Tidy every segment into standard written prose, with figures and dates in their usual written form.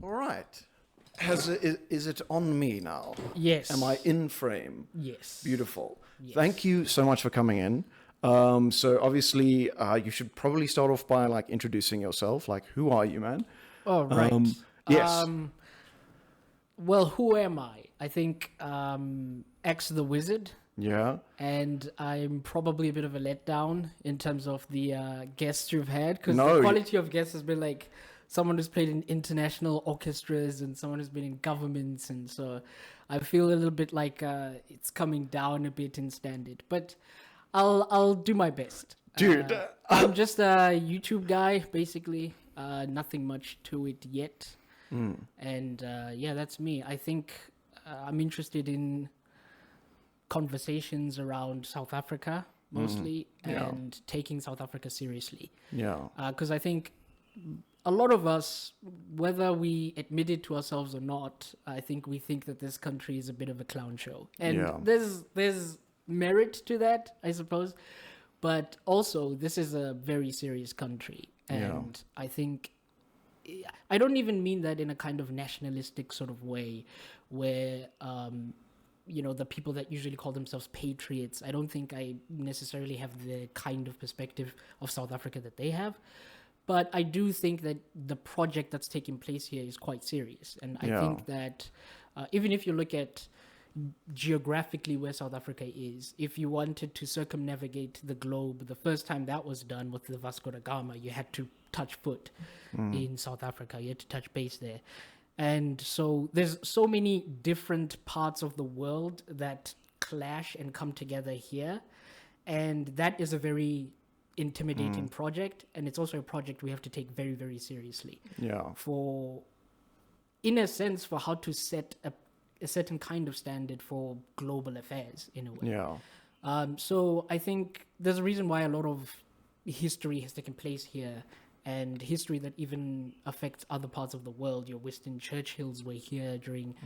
All right. Is it on me now? Yes. Am I in frame? Yes. Beautiful. Yes. Thank you so much for coming in. So obviously, you should probably start off by like introducing yourself. Like, who are you, man? Oh, right. Yes. Well, who am I? I think X the Wizard, Yeah. and I'm probably a bit of a letdown in terms of the guests you've had, because No, the quality of guests has been like someone who's played in international orchestras and someone who's been in governments, and so I feel a little bit like it's coming down a bit in standard, but I'll do my best. Dude. I'm just a YouTube guy, basically. Nothing much to it yet. And yeah, that's me. I think I'm interested in conversations around South Africa mostly, Yeah. and taking South Africa seriously. Yeah. Because I think a lot of us, whether we admit it to ourselves or not, I think we think that this country is a bit of a clown show. And Yeah. there's merit to that, I suppose. But also, this is a very serious country. And I think I don't even mean that in a kind of nationalistic sort of way where, the people that usually call themselves patriots, I don't think I necessarily have the kind of perspective of South Africa that they have. But I do think that the project that's taking place here is quite serious. And I think that even if you look at geographically where South Africa is, if you wanted to circumnavigate the globe, the first time that was done with the Vasco da Gama, you had to touch foot in South Africa. You had to touch base there. And so there's so many different parts of the world that clash and come together here. And that is a very intimidating project. And it's also a project we have to take very, very seriously. Yeah. In a sense, for how to set a certain kind of standard for global affairs, in a way. Yeah. So I think there's a reason why a lot of history has taken place here, and history that even affects other parts of the world. Your Winston Churchills were here during,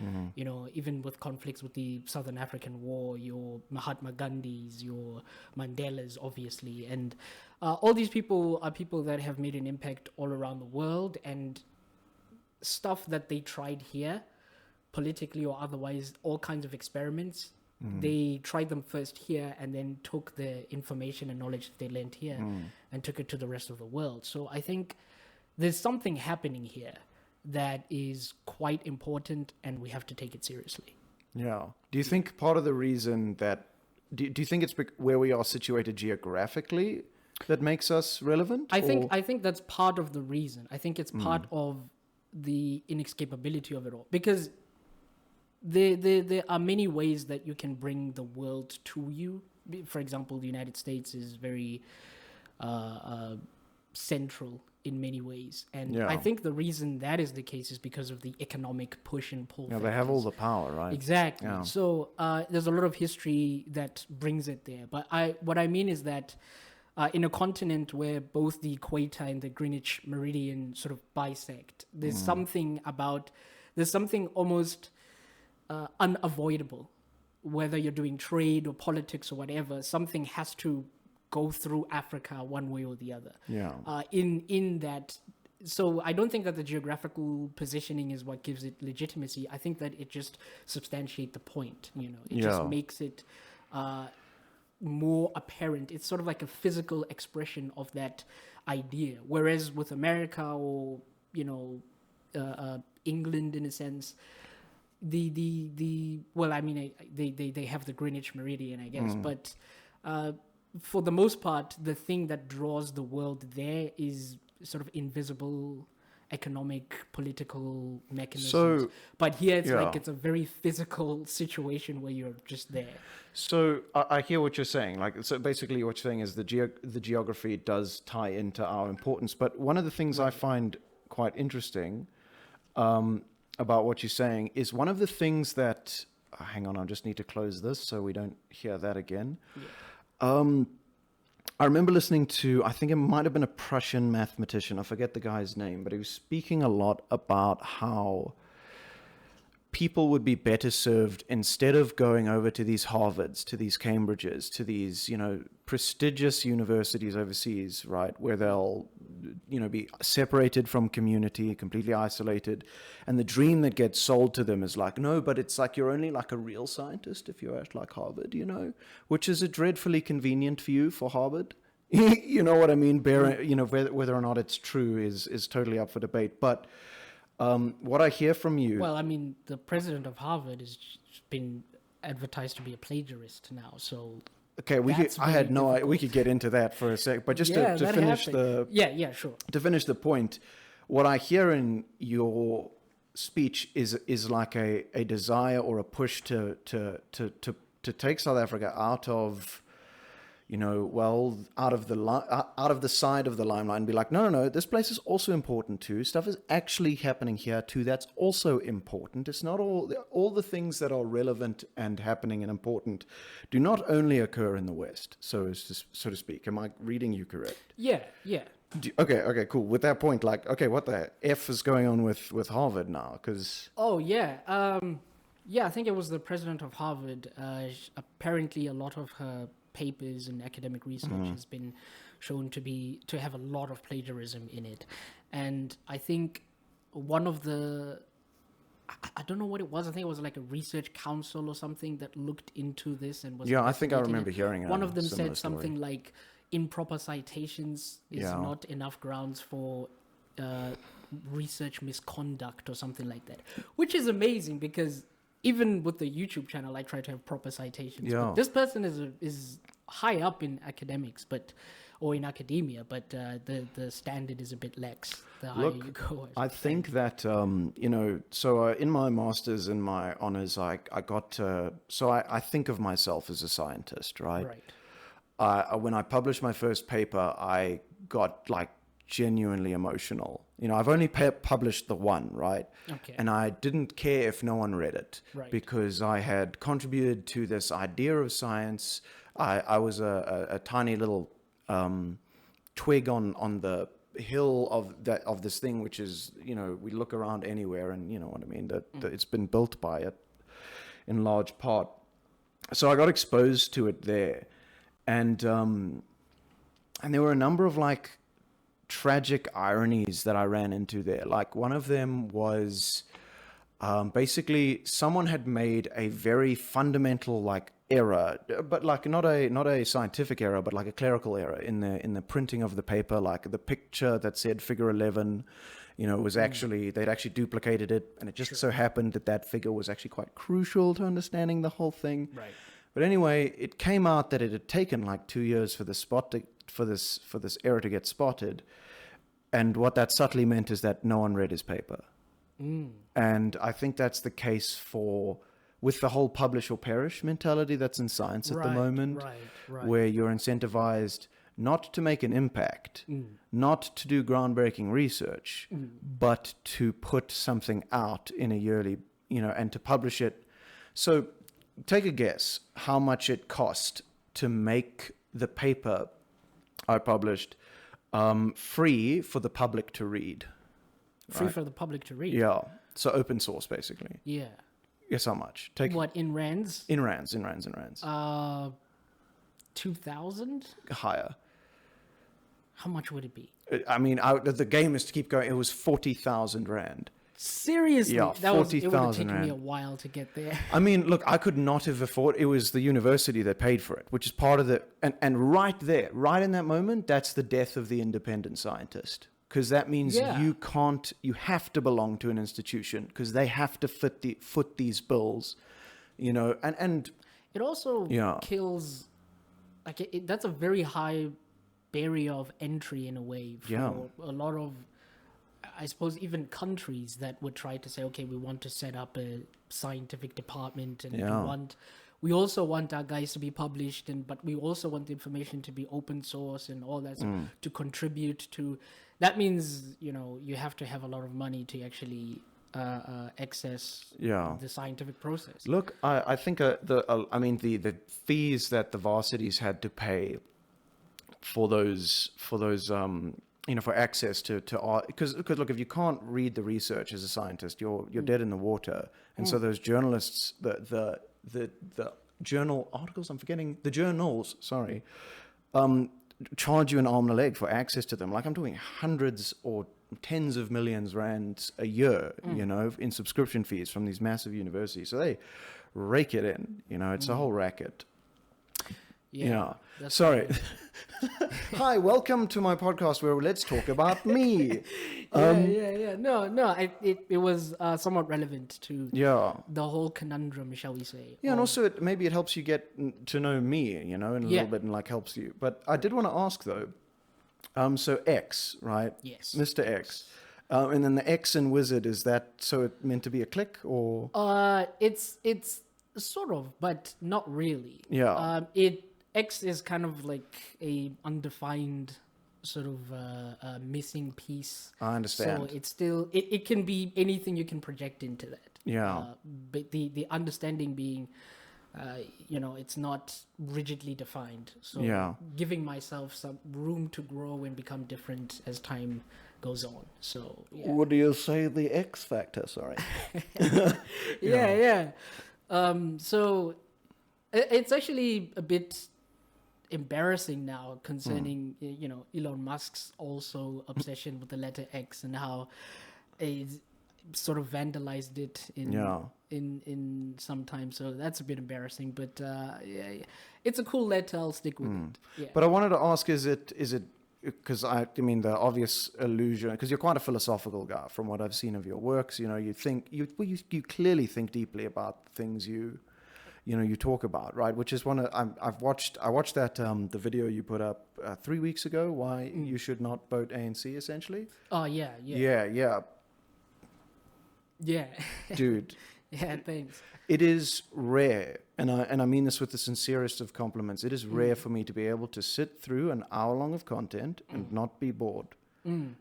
even with conflicts with the Southern African War, your Mahatma Gandhis, your Mandelas, obviously. And all these people are people that have made an impact all around the world, and stuff that they tried here, politically or otherwise, all kinds of experiments. They tried them first here and then took the information and knowledge that they learned here and took it to the rest of the world. So I think there's something happening here that is quite important, and we have to take it seriously. Yeah. Do you think part of the reason that... Do you think it's where we are situated geographically that makes us relevant? I think that's part of the reason. I think it's part of the inescapability of it all. Because there are many ways that you can bring the world to you. For example, the United States is very central in many ways. And I think the reason that is the case is because of the economic push and pull. Yeah, they have all the power, right? Exactly. Yeah. So there's a lot of history that brings it there. But what I mean is that in a continent where both the equator and the Greenwich Meridian sort of bisect, there's something almost unavoidable. Whether you're doing trade or politics or whatever, something has to go through Africa one way or the other. Yeah. In that, so I don't think that the geographical positioning is what gives it legitimacy. I think that it just substantiates the point. It just makes it more apparent. It's sort of like a physical expression of that idea. Whereas with America or England, in a sense, they have the Greenwich Meridian, I guess, but for the most part, the thing that draws the world there is sort of invisible economic, political mechanisms. But here it's like it's a very physical situation where you're just there. So I hear what you're saying. So basically what you're saying is the geography does tie into our importance. But one of the things I find quite interesting about what you're saying is one of the things that... hang on, I just need to close this so we don't hear that again. Yeah. I remember listening to, I think it might have been a Prussian mathematician, I forget the guy's name, but he was speaking a lot about how people would be better served instead of going over to these Harvards, to these Cambridges, to these, prestigious universities overseas, right, where they'll, be separated from community, completely isolated. And the dream that gets sold to them is like, no, but it's like you're only like a real scientist if you're at like Harvard, which is a dreadfully convenient view for Harvard. You know what I mean? Whether or not it's true is totally up for debate. But what I hear from you... Well, I mean, the president of Harvard has been advertised to be a plagiarist now, so... Okay, we could get into that for a sec, but just to finish sure. To finish the point, what I hear in your speech is like a desire or a push to take South Africa out of... out of the side of the limelight and be like, no, this place is also important too. Stuff is actually happening here too. That's also important. It's not all the things that are relevant and happening and important do not only occur in the West, so to speak. Am I reading you correct? Yeah. Okay, cool. With that point, like, okay, what the F is going on with Harvard now? Because I think it was the president of Harvard. Apparently, a lot of her papers and academic research has been shown to have a lot of plagiarism in it, and I think one of the I don't know what it was. I think it was like a research council or something that looked into this and was I think I remember hearing one of them said something like improper citations is not enough grounds for research misconduct or something like that, which is amazing because even with the YouTube channel, I try to have proper citations. Yeah. But this person is high up in academics, or in academia, but the standard is a bit lax. The higher you go. I think that so in my masters and my honors, I got I think of myself as a scientist, right? Right. When I published my first paper, I got like genuinely emotional. I've only published the one, right? Okay. And I didn't care if no one read it, right, because I had contributed to this idea of science. I was a tiny little twig on the hill of this thing, which is, we look around anywhere and you know what I mean, that it's been built by it in large part. So I got exposed to it there. And there were a number of like tragic ironies that I ran into there. Like one of them was basically someone had made a very fundamental like error, but like not a scientific error, but like a clerical error in the printing of the paper. Like the picture that said figure 11, was actually, they'd actually duplicated it, and it just so happened that figure was actually quite crucial to understanding the whole thing. Right. But anyway, it came out that it had taken like 2 years for this error to get spotted, and what that subtly meant is that no one read his paper. And I think that's the case with the whole publish or perish mentality that's in science at the moment, right. where you're incentivized not to make an impact, not to do groundbreaking research, but to put something out in a yearly, and to publish it. So take a guess how much it cost to make the paper I published free for the public to read. Free for the public to read? Yeah. So open source, basically. Yeah. Guess how much? What, in rands? In rands. 2,000? Higher. How much would it be? I mean, the game is to keep going. It was 40,000 rand. Seriously? Yeah, 40,000 It would have taken rand. me a while to get there. I mean, look, I could not have afforded. It was the university that paid for it, which is part of the... And right there, right in that moment, that's the death of the independent scientist. Because that means you have to belong to an institution, because they have to foot these bills, and it also kills, like that's a very high barrier of entry in a way for a lot of, I suppose, even countries that would try to say, okay, we want to set up a scientific department, and we also want our guys to be published, but we also want the information to be open source and all that to contribute to. That means, you have to have a lot of money to actually access the scientific process. Look, I think the fees that the varsities had to pay for those for access to art, because look, if you can't read the research as a scientist, you're dead in the water. And so those journalists, the journal articles, I'm forgetting the journals, sorry, charge you an arm and a leg for access to them. Like, I'm doing hundreds or tens of millions rands a year, in subscription fees from these massive universities. So they rake it in, it's a whole racket. Yeah. Sorry. Hi, welcome to my podcast where let's talk about me. Yeah. No. It was somewhat relevant to Yeah. the whole conundrum, shall we say? Yeah, and also maybe it helps you get to know me, in a little bit, and like helps you. But I did want to ask though. So X, right? Yes. Mr. X. And then the X in Wizard, is that so it meant to be a click or? It's sort of, but not really. Yeah. X is kind of like a undefined sort of missing piece. I understand. So it's still it can be anything you can project into that. Yeah. But the understanding being, it's not rigidly defined. So Yeah. giving myself some room to grow and become different as time goes on. So yeah. What do you say, the X factor? Sorry. Yeah. So it's actually a bit embarrassing now concerning Elon Musk's also obsession with the letter X and how it sort of vandalized it in some time. So that's a bit embarrassing, but yeah, it's a cool letter. I'll stick with it. Yeah. But I wanted to ask, is it because I mean the obvious illusion, because you're quite a philosophical guy from what I've seen of your works. You think you clearly think deeply about things you talk about, right? Which is I watched that the video you put up 3 weeks ago, why you should not vote ANC, essentially. Oh yeah. Dude. Yeah, thanks. It is rare, and I mean this with the sincerest of compliments. It is rare for me to be able to sit through an hour long of content and not be bored.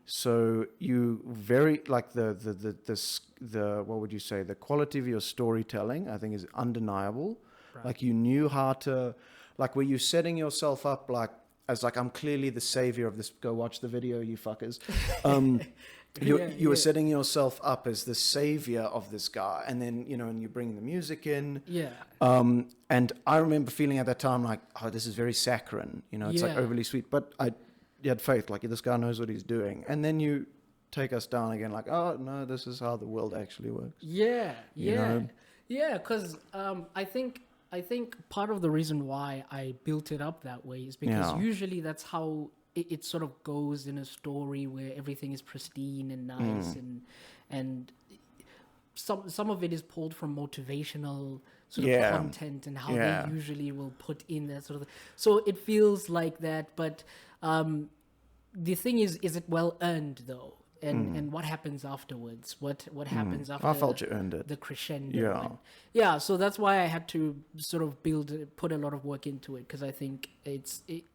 So you very like the what would you say, the quality of your storytelling I think is undeniable. Right. Like you knew how to, like were you setting yourself up like as like I'm clearly the savior of this, go watch the video you fuckers. You were setting yourself up as the savior of this guy, and then and you bring the music in. Yeah. And I remember feeling at that time like, oh, this is very saccharine. It's like overly sweet, but you had faith, like this guy knows what he's doing, and then you take us down again, like, oh no, this is how the world actually works. Yeah. Because I think part of the reason why I built it up that way is because usually that's how it sort of goes in a story where everything is pristine and nice, and some of it is pulled from motivational sort of content and how they usually will put in that sort of thing. So it feels like that, but the thing is it well earned though? And what happens afterwards? What happens after? I felt you earned it. The crescendo. Yeah. So that's why I had to sort of put a lot of work into it, because I think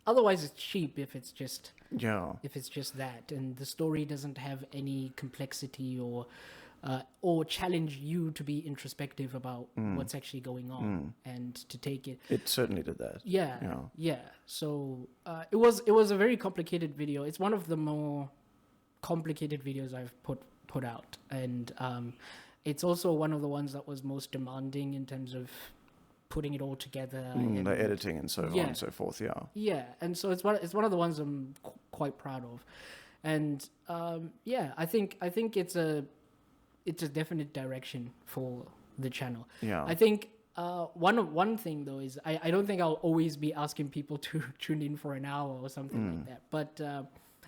otherwise it's cheap if it's just that, and the story doesn't have any complexity or challenge you to be introspective about what's actually going on and to take it. It certainly did that. Yeah. So it was a very complicated video. It's one of the more complicated videos I've put out, and it's also one of the ones that was most demanding in terms of putting it all together, and the editing and so on and so forth. And so it's one of the ones I'm quite proud of, and I think it's a definite direction for the channel. I think one thing though is I don't think I'll always be asking people to tune in for an hour or something like that, but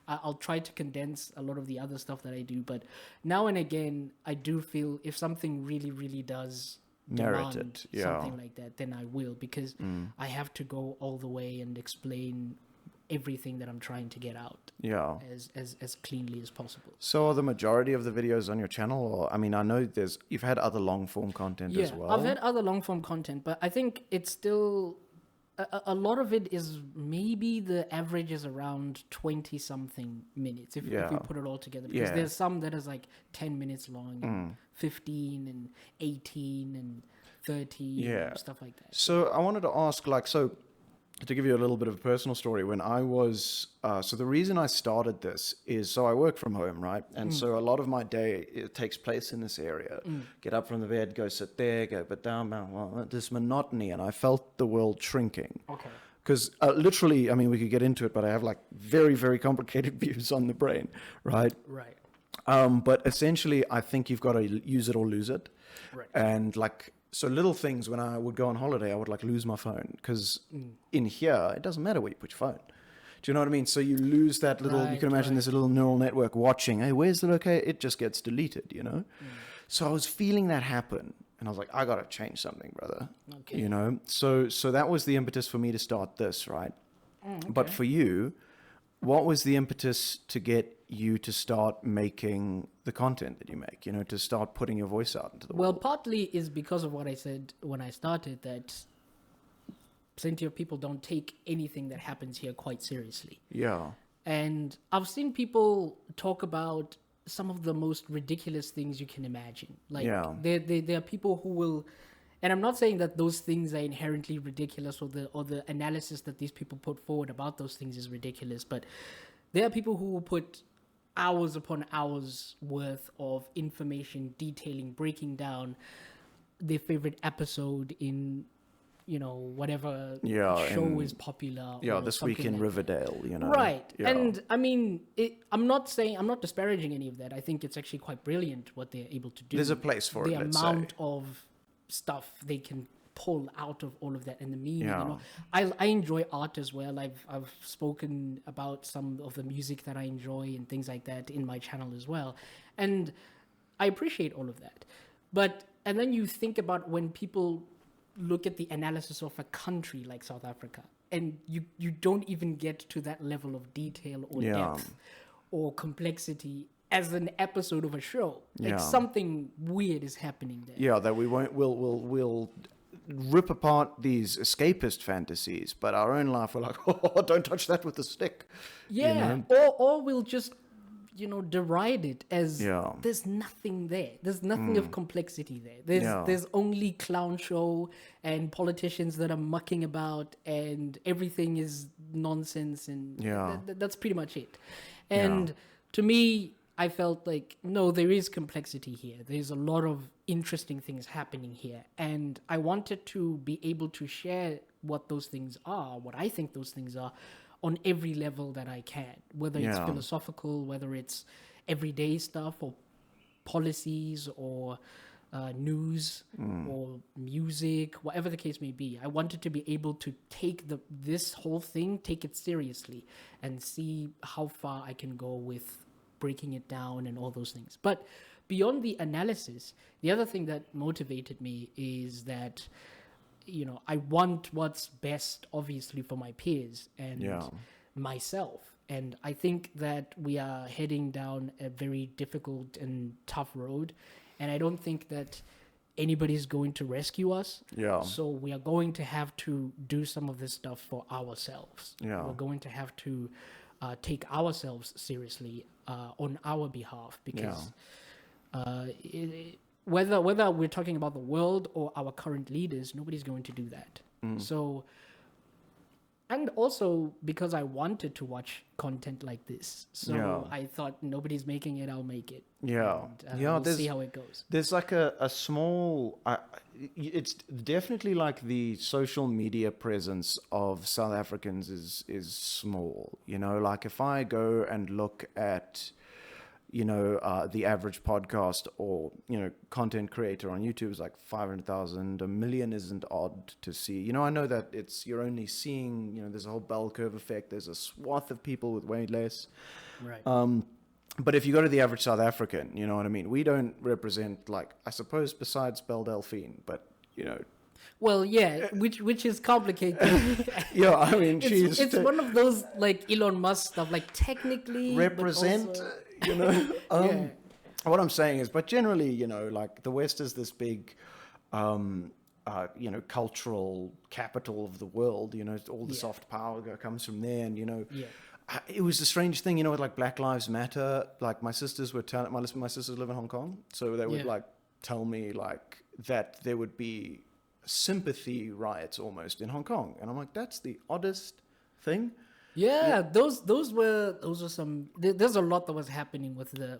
I'll try to condense a lot of the other stuff that I do. But now and again, I do feel if something really, really does demand something like that, then I will, because I have to go all the way and explain everything that I'm trying to get out as cleanly as possible. So are the majority of the videos on your channel, or I mean, I know you've had other long form content as well. I've had other long form content, but I think it's still a lot of it is, maybe the average is around 20 something minutes if we put it all together, because there's some that is like 10 minutes long, and 15 and 18 and 30 and stuff like that. So I wanted to ask, like, so to give you a little bit of a personal story, when I was, so the reason I started this is, so I work from home, right? And so a lot of my day, it takes place in this area. Get up from the bed, go sit there, go but down, this monotony. And I felt the world shrinking. Okay. Because literally, I mean, we could get into it, but I have like very, very complicated views on the brain, right? Right. But essentially, I think you've got to use it or lose it. Right. And like, so little things, when I would go on holiday, I would like lose my phone, because in here, it doesn't matter where you put your phone. Do you know what I mean? So you lose that little, you can imagine this little neural network watching, hey, where's the location? It just gets deleted, you know? So I was feeling that happen. And I was like, I got to change something, brother. Okay. You know? So that was the impetus for me to start this, right? Okay. But for you, what was the impetus to get you to start making the content that you make, you know, to start putting your voice out into the Well, world? partly is because of what I said when I started, that plenty of people don't take anything that happens here quite seriously. Yeah. And I've seen people talk about some of the most ridiculous things you can imagine. Like, Yeah. there are people who will, and I'm not saying that those things are inherently ridiculous, or the analysis that these people put forward about those things is ridiculous, but there are people who will put hours upon hours worth of information detailing, breaking down their favorite episode in, you know, whatever show is popular. Yeah, or This Week something in like Riverdale, you know. Right. Yeah. And I mean, I'm not disparaging any of that. I think it's actually quite brilliant what they're able to do. There's a place for the it, let's amount say. of stuff they can pull out of all of that, and the meaning. Yeah. You know, I enjoy art as well. I've spoken about some of the music that I enjoy and things like that in my channel as well, and I appreciate all of that. And then you think about when people look at the analysis of a country like South Africa, and you don't even get to that level of detail or depth or complexity as an episode of a show. Like, something weird is happening there. Yeah, that we'll rip apart these escapist fantasies, but our own life, we're like, oh, don't touch that with a stick. Yeah, You know? or we'll just, you know, deride it as there's nothing there. There's nothing of complexity there. There's only clown show and politicians that are mucking about, and everything is nonsense, and that's pretty much it. And to me, I felt like, no, there is complexity here. There's a lot of interesting things happening here. And I wanted to be able to share what those things are, what I think those things are, on every level that I can, whether it's philosophical, whether it's everyday stuff, or policies, or news, or music, whatever the case may be. I wanted to be able to take this whole thing, take it seriously, and see how far I can go with breaking it down and all those things. But beyond the analysis, the other thing that motivated me is that, you know, I want what's best, obviously, for my peers and myself. And I think that we are heading down a very difficult and tough road. And I don't think that anybody's going to rescue us. Yeah. So we are going to have to do some of this stuff for ourselves. Yeah. We're going to have to take ourselves seriously on our behalf, because whether we're talking about the world or our current leaders, nobody's going to do that. So, and also because I wanted to watch content like this, so I thought, nobody's making it, I'll make it. And, we'll see how it goes. There's like a small, it's definitely like the social media presence of South Africans is small. You know, like if I go and look at, you know, the average podcast or, you know, content creator on YouTube is like 500,000. 1 million isn't odd to see. You know, I know that you're only seeing, you know, there's a whole bell curve effect. There's a swath of people with way less. Right. But if you go to the average South African, you know what I mean? We don't represent, like, I suppose besides Belle Delphine, but, you know. Well, yeah, which is complicated. Yeah, I mean, it's one of those, like, Elon Musk stuff, like, technically represent, but also, you know. What I'm saying is, but generally, you know, like the West is this big, you know, cultural capital of the world. You know, all the soft power comes from there, and you know. It was a strange thing, you know, with like Black Lives Matter. Like my sisters were telling, my sisters live in Hong Kong, so they would like tell me like that there would be sympathy riots almost in Hong Kong, and I'm like, that's the oddest thing. Yeah, those were some. There's a lot that was happening with the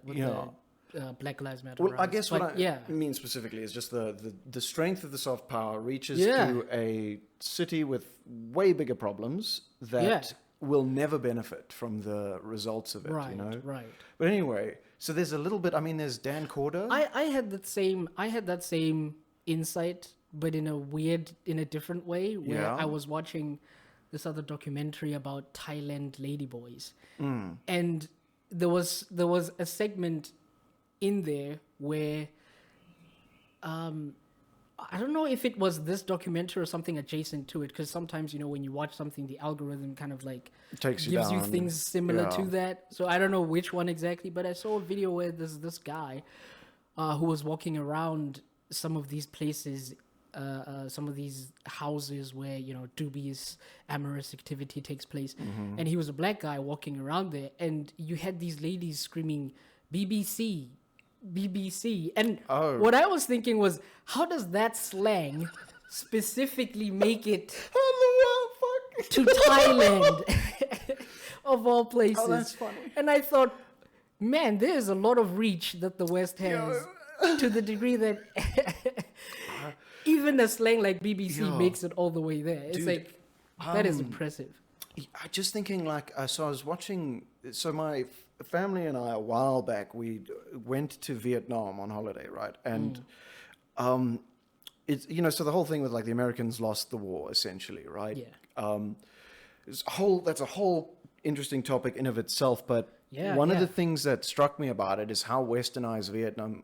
Black Lives Matter. Well, I riots, guess but what I mean specifically is just the strength of the soft power reaches to a city with way bigger problems that will never benefit from the results of it. Right, you know, right. But anyway, so there's a little bit. I mean, there's Dan Corder. I had that same insight, but in a different way, where I was watching this other documentary about Thailand ladyboys, and there was a segment in there where I don't know if it was this documentary or something adjacent to it, because sometimes, you know, when you watch something, the algorithm kind of like gives you things similar to that. So I don't know which one exactly, but I saw a video where there's this guy who was walking around some of these places, some of these houses where, you know, dubious amorous activity takes place, and he was a black guy walking around there, and you had these ladies screaming BBC, BBC. And what I was thinking was, how does that slang specifically make it to Thailand of all places? Oh, that's funny. And I thought, man, there's a lot of reach that the West has to the degree that even a slang like BBC makes it all the way there. It's like, that is impressive. Just thinking, like, so I was watching, so my family and I, a while back, we went to Vietnam on holiday, right? And it's, you know, so the whole thing with, like, the Americans lost the war, essentially, right? Yeah. That's a whole interesting topic in of itself, but one of the things that struck me about it is how westernized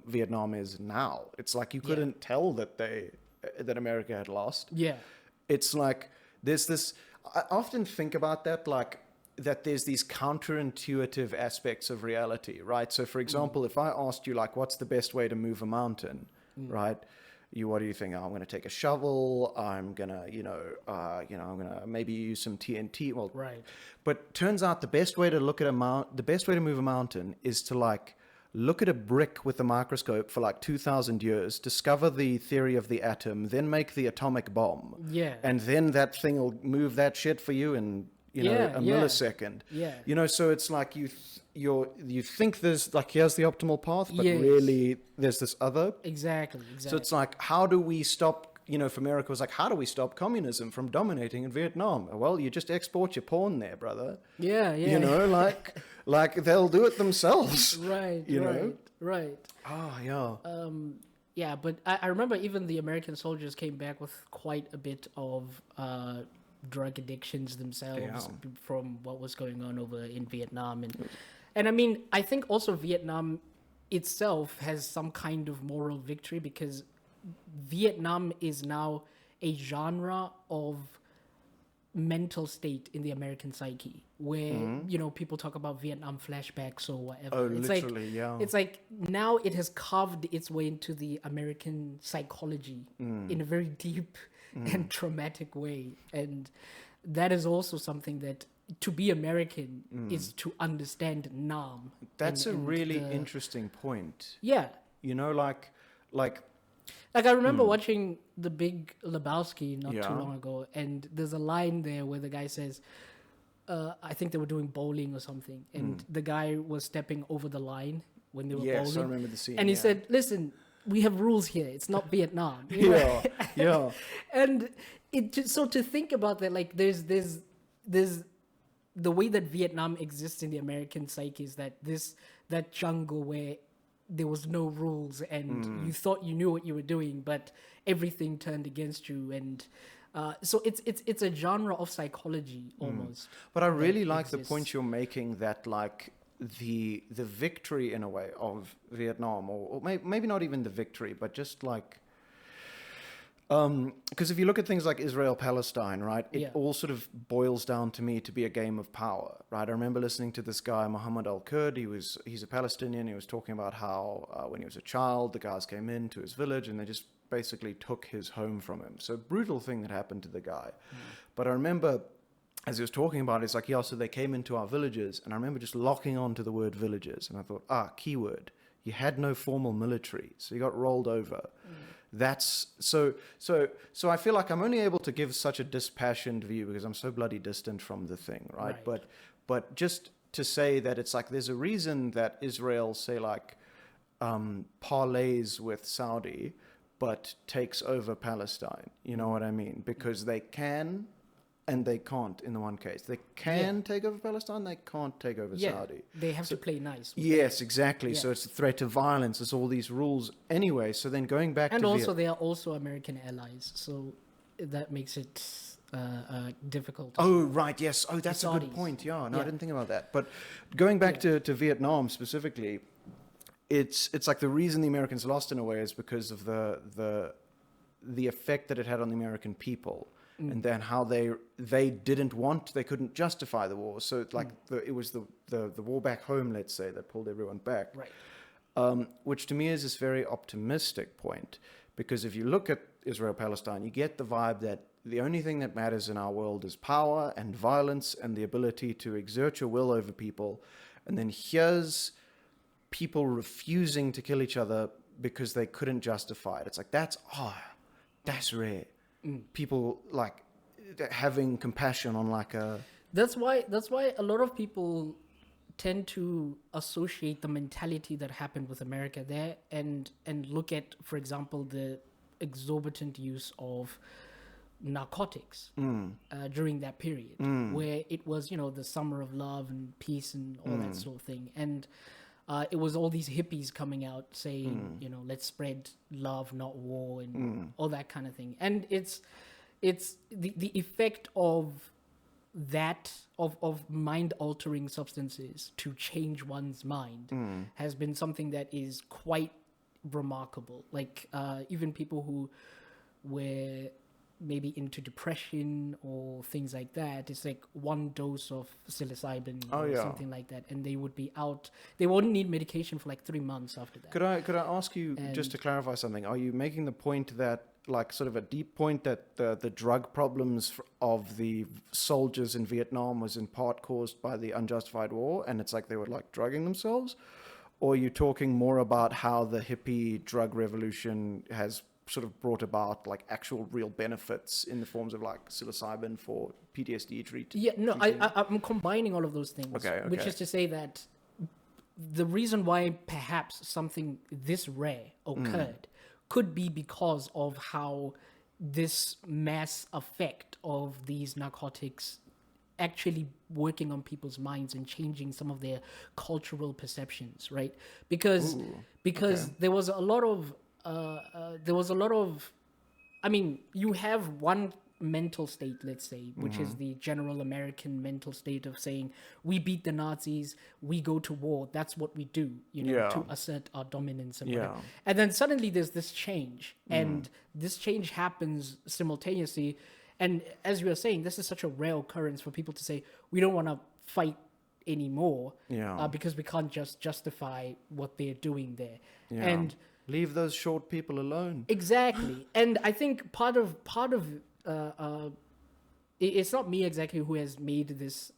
Vietnam is now. It's like you couldn't tell that America had lost. Yeah. It's like there's this, I often think about that, like, that there's these counterintuitive aspects of reality, right? So, for example, if I asked you, like, what's the best way to move a mountain, right? What do you think? Oh, I'm going to take a shovel. I'm going to, I'm going to maybe use some TNT. Well, right. But turns out the best way to the best way to move a mountain is to, like, look at a brick with a microscope for like 2,000 years, discover the theory of the atom, then make the atomic bomb. Yeah. And then that thing will move that shit for you in, a millisecond. Yeah. You know, so it's like you think there's, like, here's the optimal path, but really there's this other. Exactly. So it's like, how do we stop, if America was like, how do we stop communism from dominating in Vietnam? Well, you just export your porn there, brother. Yeah. You know, like they'll do it themselves. Right. Right. Oh, yeah. Yeah, but I remember even the American soldiers came back with quite a bit of drug addictions themselves from what was going on over in Vietnam. And I mean, I think also Vietnam itself has some kind of moral victory, because Vietnam is now a genre of mental state in the American psyche, where people talk about Vietnam flashbacks or whatever. Oh, it's literally, It's like now it has carved its way into the American psychology in a very deep and traumatic way, and that is also something that, to be American is to understand Nam. That's a really interesting point. Yeah. Like I remember watching The Big Lebowski not too long ago, and there's a line there where the guy says, I think they were doing bowling or something, and the guy was stepping over the line when they were bowling. Yes, I remember the scene. And he said, listen, we have rules here. It's not Vietnam. Yeah. And so to think about that, like there's the way that Vietnam exists in the American psyche is that jungle where there was no rules and you thought you knew what you were doing, but everything turned against you. And so it's a genre of psychology almost. But I really like the point you're making, that like the victory in a way of Vietnam, or maybe not even the victory, but just like, because if you look at things like Israel-Palestine, right, it all sort of boils down to me to be a game of power, right? I remember listening to this guy, Muhammad Al-Kurd. He's a Palestinian. He was talking about how when he was a child, the guys came into his village and they just basically took his home from him. So brutal thing that happened to the guy. But I remember, as he was talking about it, it's like, so they came into our villages, and I remember just locking on to the word villages, and I thought, keyword. You had no formal military, so you got rolled over. That's so. I feel like I'm only able to give such a dispassionate view because I'm so bloody distant from the thing, right? But just to say that it's like there's a reason that Israel, say, like parlays with Saudi, but takes over Palestine. You know what I mean? Because they can. And they can't in the one case. They can take over Palestine, they can't take over Saudi. They have to play nice. Yes, exactly. Yeah. So it's a threat to violence, it's all these rules anyway. So then going back and also they are also American allies, so that makes it difficult. Oh, right, yes. Oh, that's a good point. Yeah, no, I didn't think about that. But going back to Vietnam specifically, it's like the reason the Americans lost in a way is because of the effect that it had on the American people. And then how they couldn't justify the war. So like it was the war back home, let's say, that pulled everyone back. Right. Which to me is this very optimistic point, because if you look at Israel-Palestine, you get the vibe that the only thing that matters in our world is power and violence and the ability to exert your will over people. And then here's people refusing to kill each other because they couldn't justify it. It's like, that's rare. People like having compassion on like a. That's why a lot of people tend to associate the mentality that happened with America there and look at, for example, the exorbitant use of narcotics during that period, where it was, the summer of love and peace and all that sort of thing, and it was all these hippies coming out saying, let's spread love, not war, and all that kind of thing. And it's the effect of that, of mind-altering substances to change one's mind has been something that is quite remarkable. Like even people who were maybe into depression or things like that, it's like one dose of psilocybin or something like that, and they would be out. They wouldn't need medication for like 3 months after that. Could I ask you just to clarify something? Are you making the point that, like, sort of a deep point, that the drug problems of the soldiers in Vietnam was in part caused by the unjustified war, and it's like they were like drugging themselves? Or are you talking more about how the hippie drug revolution has sort of brought about like actual real benefits in the forms of like psilocybin for PTSD treatment? Yeah, no, I'm combining all of those things, which is to say that the reason why perhaps something this rare occurred could be because of how this mass effect of these narcotics actually working on people's minds and changing some of their cultural perceptions, right? Because there was a lot of I mean, you have one mental state, let's say, which is the general American mental state of saying, we beat the Nazis, we go to war, that's what we do, to assert our dominance and whatever. And then suddenly there's this change, and this change happens simultaneously. And as you were saying, this is such a rare occurrence for people to say, we don't want to fight anymore because we can't just justify what they're doing there. And leave those short people alone. Exactly. And I think part of it's not me exactly who has made this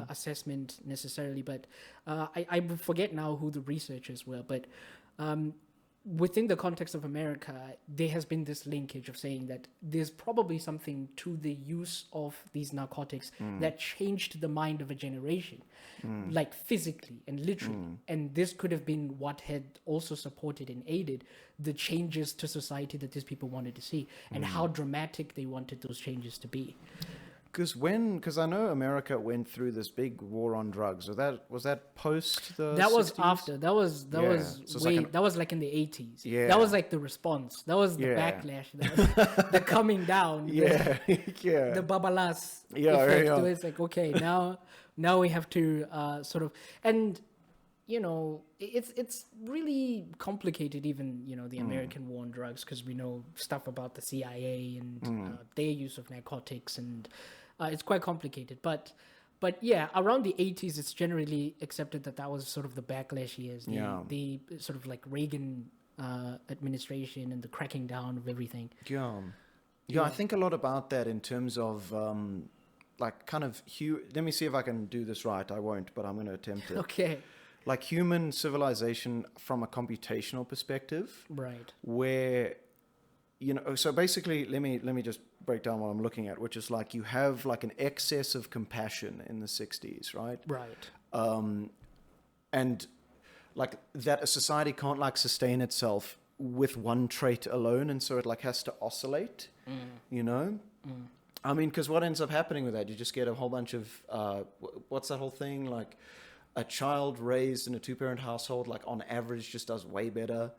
assessment necessarily, but I forget now who the researchers were, but within the context of America, there has been this linkage of saying that there's probably something to the use of these narcotics that changed the mind of a generation, like physically and literally. And this could have been what had also supported and aided the changes to society that these people wanted to see, and how dramatic they wanted those changes to be. Because I know America went through this big war on drugs. Was that post the? That 60s? Was after. That was that was like in the 80s. Yeah. That was like the response. That was the backlash. The coming down. Yeah. The babalas effect. So it's like, okay, now we have to sort of, and it's really complicated. Even the American war on drugs, because we know stuff about the CIA and their use of narcotics, and it's quite complicated. But yeah, around the 80s, it's generally accepted that was sort of the backlash years, the sort of like Reagan administration and the cracking down of everything. Yeah, I think a lot about that in terms of like kind of let me see if I can do this right. I won't, but I'm going to attempt it. Okay. like human civilization from a computational perspective, Right. where, you know, so basically, let me just break down what I'm looking at, which is like you have like an excess of compassion in the 60s, right? Right. And like that a society can't like sustain itself with one trait alone, and so it like has to oscillate, you know? I mean, because what ends up happening with that, you just get a whole bunch of what's that whole thing, like a child raised in a two-parent household, like on average just does way better,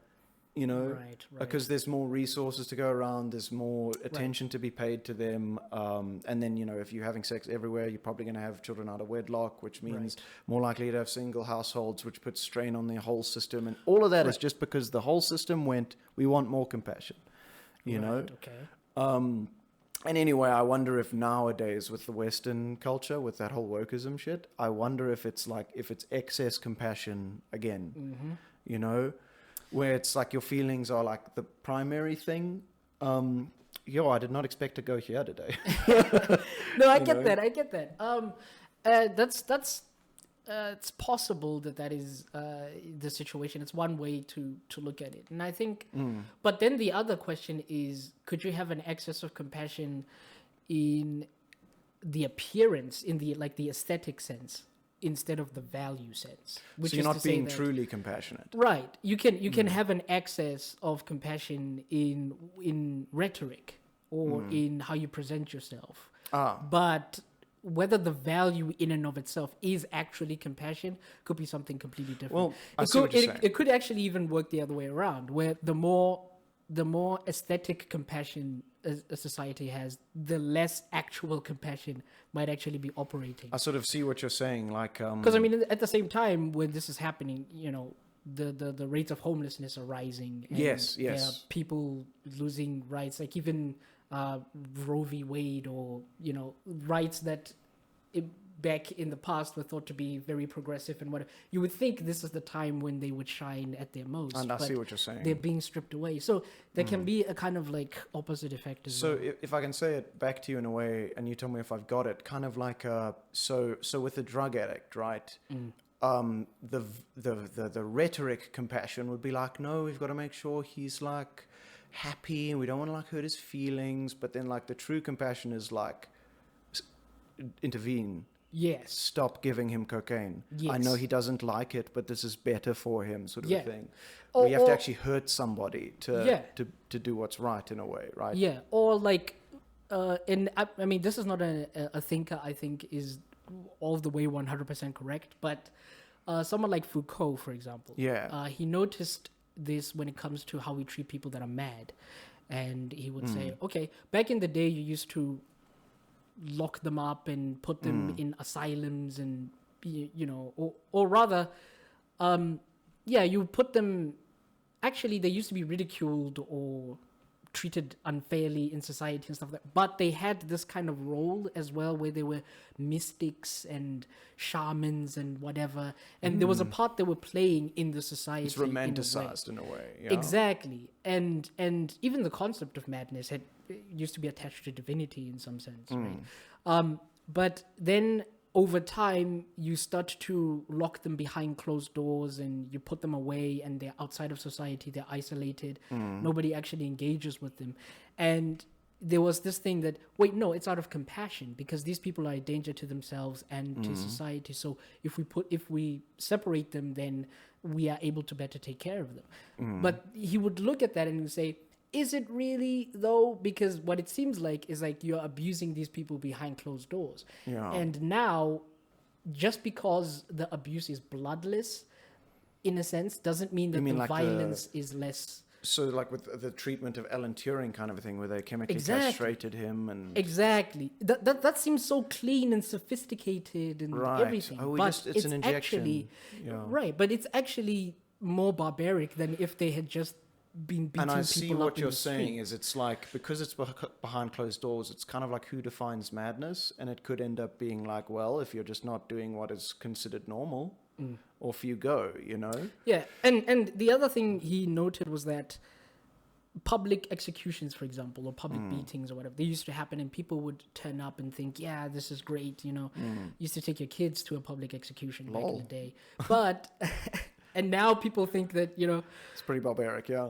you know, Right. because there's more resources to go around, there's more attention to be paid to them, and then, you know, if you're having sex everywhere, you're probably going to have children out of wedlock, which means more likely to have single households, which puts strain on the whole system, and all of that is just because the whole system went, we want more compassion, you know. Okay. And anyway, I wonder if nowadays with the Western culture, with that whole wokeism shit, I wonder if it's like, if it's excess compassion again, you know, where it's like your feelings are like the primary thing. I did not expect to go here today. No, I get that. I get that. That's it's possible that is the situation. It's one way to look at it, and I think. But then the other question is: could you have an excess of compassion in the appearance, in the the aesthetic sense, instead of the value sense? So you're not being truly compassionate, right? You can have an excess of compassion in rhetoric or in how you present yourself, but whether the value in and of itself is actually compassion could be something completely different. Well, I see what you're saying. It could actually even work the other way around, where the more aesthetic compassion a society has, the less actual compassion might actually be operating. I sort of see what you're saying, like Because I mean, at the same time, when this is happening, you know, the rates of homelessness are rising. And Yes. there are people losing rights, like even Roe v. Wade, or you know, rights that back in the past were thought to be very progressive and whatever. You would think this is the time when they would shine at their most. And I see what you're saying. They're being stripped away, so there can be a kind of like opposite effect as well. So if I can say it back to you in a way, and you tell me if I've got it, kind of like so with a drug addict, right? The rhetoric compassion would be like, no, we've got to make sure he's like happy, and we don't want to like hurt his feelings. But then like the true compassion is like, intervene. Yes. Stop giving him cocaine. Yes. I know he doesn't like it, but this is better for him, sort of a thing. Or you have to actually hurt somebody to do what's right in a way, right? Yeah. Or like, and I mean, this is not a thinker I think is all the way 100% correct, but someone like Foucault, for example, he noticed this when it comes to how we treat people that are mad, and he would say, okay, back in the day, you used to lock them up and put them in asylums, and you know, or rather, you put them. Actually, they used to be ridiculed or treated unfairly in society and stuff like that. But they had this kind of role as well, where they were mystics and shamans and whatever, and there was a part they were playing in the society. It's romanticized in a way. Yeah? Exactly, and even the concept of madness used to be attached to divinity in some sense, right? But then over time, you start to lock them behind closed doors, and you put them away, and they're outside of society. They're isolated. Nobody actually engages with them, and there was this thing that, wait, no, it's out of compassion, because these people are a danger to themselves and to society. So if we separate them, then we are able to better take care of them. But he would look at that and he would say, is it really though? Because what it seems like is like you're abusing these people behind closed doors. Yeah. And now, just because the abuse is bloodless, in a sense, doesn't mean that the like violence is less. So like with the treatment of Alan Turing kind of a thing, where they chemically castrated him and... Exactly. That seems so clean and sophisticated and everything. Oh, but it's an injection. Actually, right, but it's actually more barbaric than if they had just been beating people up. And I see what you're saying street. is, it's like, because it's behind closed doors, it's kind of like who defines madness, and it could end up being like, well, if you're just not doing what is considered normal, off you go, you know? Yeah, and the other thing he noted was that public executions, for example, or public beatings or whatever, they used to happen, and people would turn up and think, yeah, this is great, used to take your kids to a public execution back in the day. But and now people think that, It's pretty barbaric, yeah.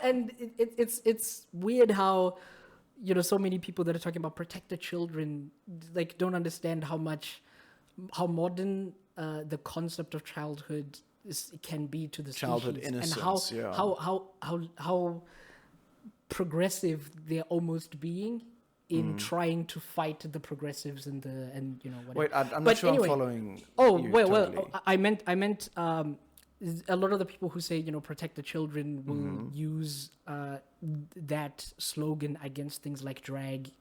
And it's weird how, so many people that are talking about protect the children, like, don't understand how modern the concept of childhood can be to the Childhood species, innocence, and how progressive they're almost being in trying to fight the progressives and whatever. Wait, I'm But not sure anyway, I'm following. Oh, you well, totally. I meant a lot of the people who say, protect the children will use that slogan against things like drag,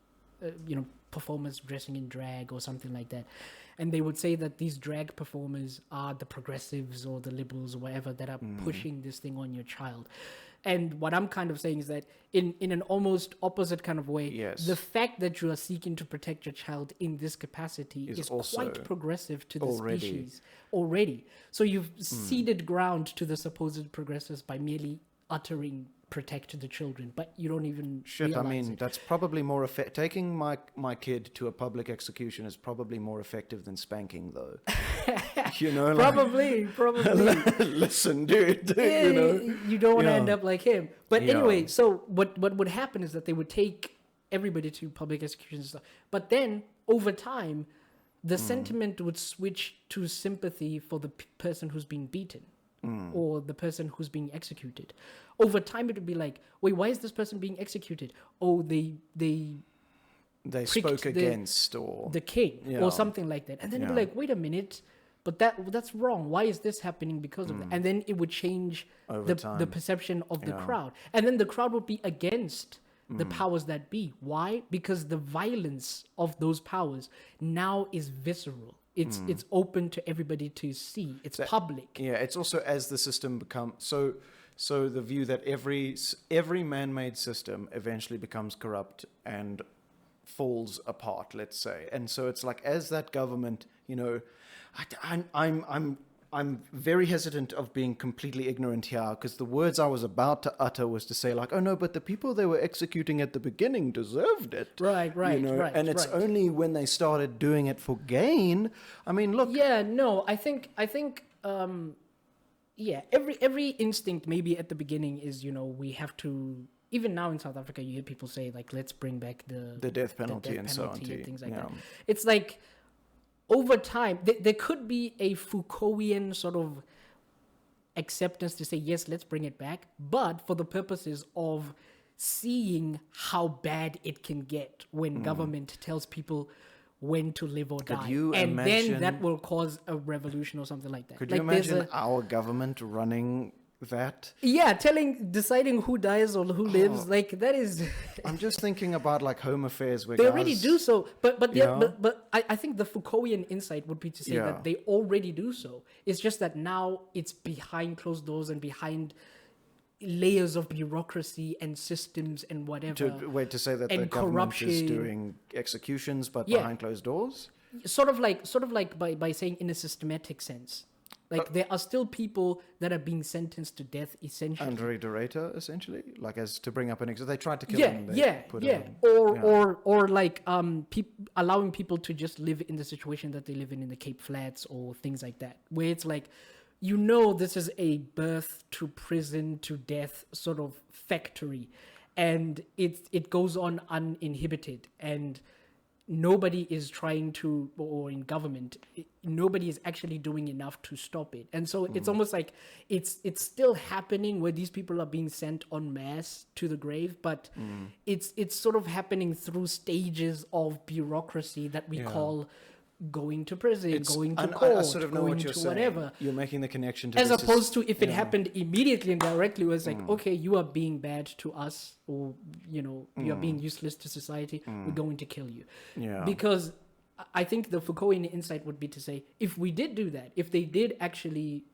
performers dressing in drag or something like that. And they would say that these drag performers are the progressives or the liberals or whatever that are pushing this thing on your child. And what I'm kind of saying is that in an almost opposite kind of way, Yes. the fact that you are seeking to protect your child in this capacity is also quite progressive to the already. species already. So you've ceded ground to the supposed progressives by merely uttering protect the children, but you don't even Shit, I realize mean, it. that's probably more effective. Taking my kid to a public execution is probably more effective than spanking, though. Probably. Listen, dude, Yeah, you don't want to end up like him. But Yeah. anyway, so what would happen is that they would take everybody to public executions and stuff. But then over time, the sentiment would switch to sympathy for the person who's being beaten or the person who's being executed. Over time, it would be like, wait, why is this person being executed? Oh, they They pricked spoke against or the king Yeah. or something like that. And then you'd be Yeah. like, wait a minute, but that's wrong. Why is this happening because of that? And then it would change Over the time. perception of the Yeah. crowd. And then the crowd would be against the powers that be. Why? Because the violence of those powers now is visceral. It's open to everybody to see. It's public. Yeah, it's also as the system becomes so the view that every man-made system eventually becomes corrupt and falls apart, let's say. And so it's like as that government, I'm very hesitant of being completely ignorant here because the words I was about to utter was to say like, oh no, but the people they were executing at the beginning deserved it. Right. And it's only when they started doing it for gain. I mean, look. Yeah, no, I think every instinct maybe at the beginning is, we have to, even now in South Africa you hear people say like, let's bring back the death penalty and so on. and things like Yeah. that. It's like over time there could be a Foucaultian sort of acceptance to say, yes, let's bring it back, but for the purposes of seeing how bad it can get when government tells people when to live or die, you and imagine- then that will cause a revolution or something like that. Could Like, you there's imagine our government running that? deciding who dies or who lives, like that is I'm just thinking about like home affairs where they guys, already do so, but Yeah. I think the Foucaultian insight would be to say Yeah. that they already do so. It's just that now it's behind closed doors and behind layers of bureaucracy and systems and whatever. to say that the and government is corruption. doing executions but Yeah. behind closed doors. Sort of like by saying in a systematic sense. Like there are still people that are being sentenced to death essentially. Andre de Ruyter, essentially, like as to bring up an example, they tried to kill Yeah, him. They yeah, put yeah. him- Or like allowing people to just live in the situation that they live in the Cape Flats or things like that, where it's like, this is a birth to prison to death sort of factory, and it goes on uninhibited, and nobody is trying to, or in government, nobody is actually doing enough to stop it. And so it's almost like it's still happening where these people are being sent en masse to the grave, but it's sort of happening through stages of bureaucracy that we call going to prison, going to court, I sort of know going what you're to saying. whatever. You're making the connection to As this opposed to if it happened immediately and directly, where it's like, okay, you are being bad to us, or you are being useless to society. We're going to kill you. Yeah. Because I think the Foucaultian insight would be to say, if we did do that, if they did actually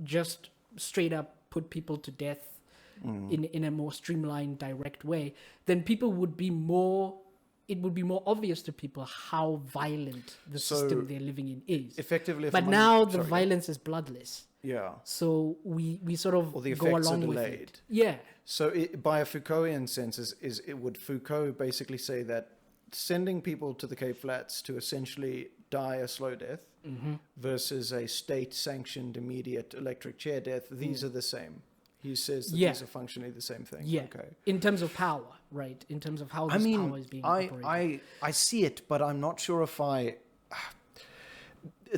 just straight up put people to death in a more streamlined, direct way, then people would be more. It would be more obvious to people how violent the So, system they're living in is. effectively, if But I'm- now the sorry. violence is bloodless. Yeah. So we sort of Or the go effects are along with delayed. it. Yeah. So by a Foucauldian sense, would Foucault basically say that sending people to the Cape Flats to essentially die a slow death versus a state-sanctioned immediate electric chair death, these are the same. He says that these are functionally the same thing. Yeah. Okay. In terms of power, right? In terms of how this power is being operated. I see it, but I'm not sure if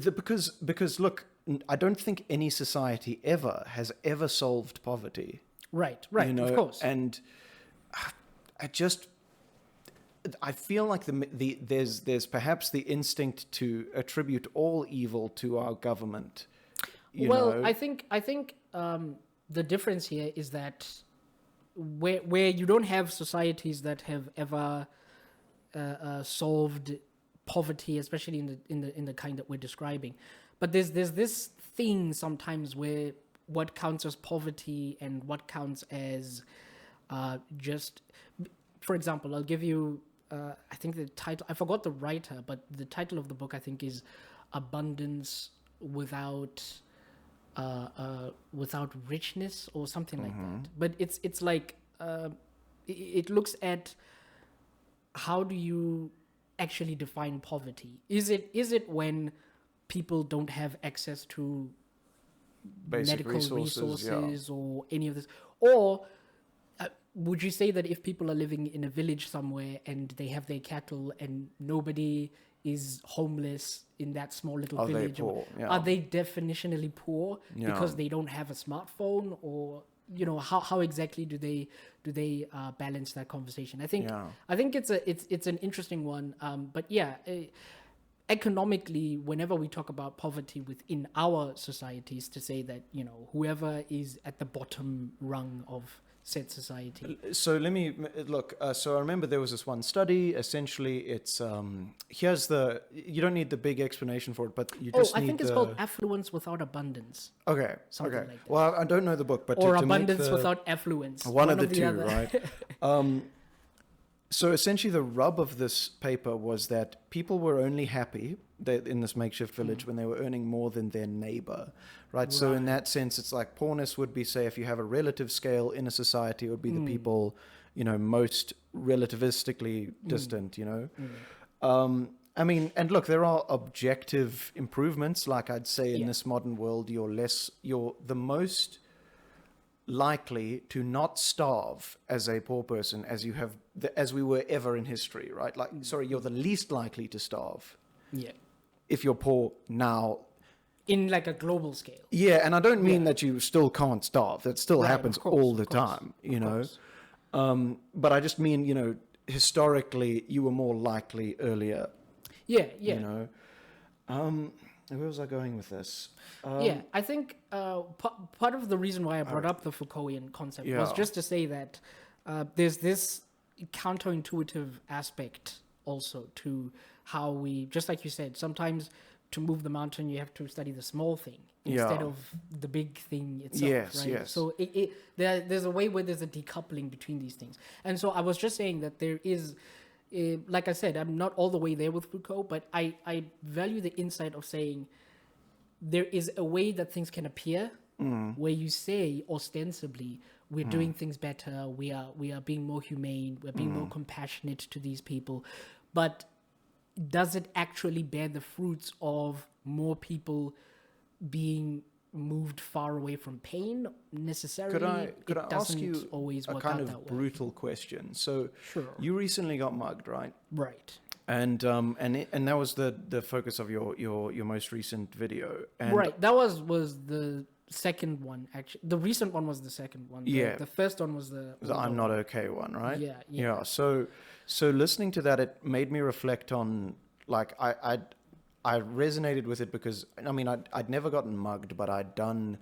because look, I don't think any society has ever solved poverty. Right, You know, of course. and I feel like there's perhaps the instinct to attribute all evil to our government. You know? I think the difference here is that where you don't have societies that have ever solved poverty, especially in the kind that we're describing, but there's this thing sometimes where what counts as poverty and what counts as just, for example, I'll give you I think the title, I forgot the writer, but the title of the book I think is Abundance Without Richness or something like that. But it's like it looks at how do you actually define poverty? Is it when people don't have access to Basic medical resources, or any of this, or would you say that if people are living in a village somewhere and they have their cattle and nobody is homeless in that small little village, they poor? Yeah. Are they definitionally poor Yeah. because they don't have a smartphone? Or how exactly do they balance that conversation? I think it's an interesting one. But yeah, economically, whenever we talk about poverty within our societies, to say that whoever is at the bottom rung of said society. So let me look. So I remember there was this one study. Essentially, it's you don't need the big explanation for it, but you just need I think it's called Affluence Without Abundance. Okay. Something okay. like that. Well, I don't know the book, but Or to Abundance make Without Affluence. one of the two, other. right? So essentially, the rub of this paper was that people were only happy in this makeshift village when they were earning more than their neighbor, right? So in that sense, it's like poorness would be, say, if you have a relative scale in a society, it would be the people, most relativistically distant, I mean, and look, there are objective improvements. Like I'd say in this modern world, you're the most likely to not starve as a poor person as we were ever in history, right? Like, sorry, you're the least likely to starve. Yeah. If you're poor now. In like a global scale. Yeah, and I don't mean that you still can't starve. That still happens all the time, But I just mean, historically, you were more likely earlier. Yeah. Where was I going with this? I think part of the reason why I brought up the Foucauldian concept was just to say that there's this counterintuitive aspect also to how we, just like you said, sometimes to move the mountain you have to study the small thing instead of the big thing itself. Right? So there's a way where there's a decoupling between these things. And so I was just saying that there is, like I said, I'm not all the way there with Foucault, but I value the insight of saying there is a way that things can appear where you say ostensibly we're doing things better, we are being more humane, we're being more compassionate to these people, but does it actually bear the fruits of more people being moved far away from pain necessarily? Could I ask you always a kind of brutal question? So you recently got mugged, right? Right. And that was the focus of your most recent video. And right. That was the second one, actually. The recent one was the second one. The first one was the I'm not okay one, right? Yeah. So listening to that, it made me reflect on, like, I resonated with it because, I mean, I'd never gotten mugged, but I'd done.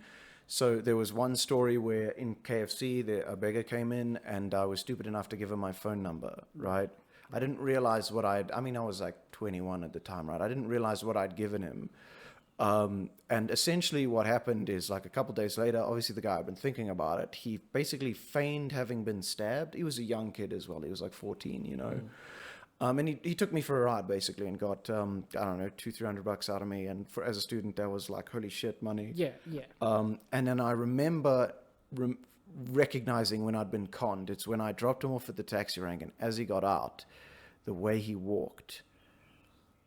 So there was one story where in KFC, a beggar came in and I was stupid enough to give him my phone number, right? I didn't realize I was like 21 at the time, right? I didn't realize what I'd given him. And essentially what happened is, like, a couple days later, obviously the guy had been thinking about it. He basically feigned having been stabbed. He was a young kid as well. He was like 14, And he took me for a ride basically and got I don't know, $200-300 out of me, and as a student that was like holy shit money. Yeah, yeah. And then I remember recognizing when I'd been conned. It's when I dropped him off at the taxi rank, and as he got out, the way he walked,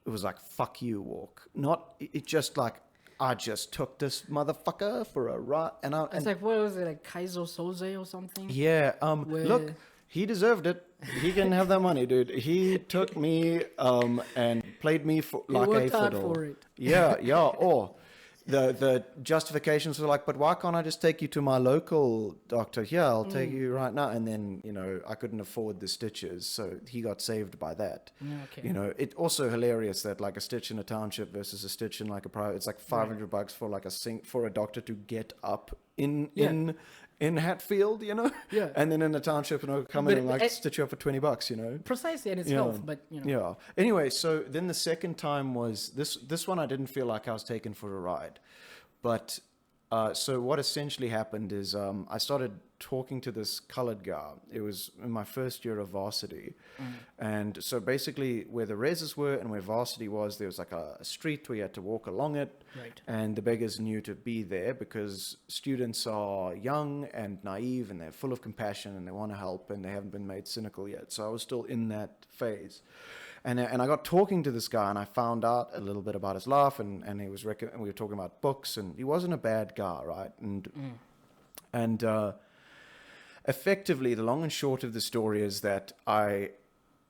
it was like fuck you walk. Not it just like I just took this motherfucker for a ride, It's like, what was it, like Kaizo Soze or something? yeah. Look, he deserved it. He can have that money, dude. He took me and played me for like a fiddle. Hard for it. Yeah, yeah. Or the justifications were like, but why can't I just take you to my local doctor? Yeah, I'll take you right now. And then, I couldn't afford the stitches, so he got saved by that. Okay. It also hilarious that like a stitch in a township versus a stitch in like a private, it's like $500 for like for a doctor to get up in Hatfield, Yeah. and then in the township, come in and like stitch you up for $20, Precisely, and it's health, but Yeah. Anyway, so then the second time was this one I didn't feel like I was taken for a ride. But so what essentially happened is I started talking to this colored guy. It was in my first year of varsity. And so basically where the reses were and where varsity was, there was like a street where you had to walk along it. Right. And the beggars knew to be there because students are young and naive and they're full of compassion and they want to help and they haven't been made cynical yet. So I was still in that phase. And I got talking to this guy and I found out a little bit about his life and he was and we were talking about books and he wasn't a bad guy, right? And effectively the long and short of the story is that I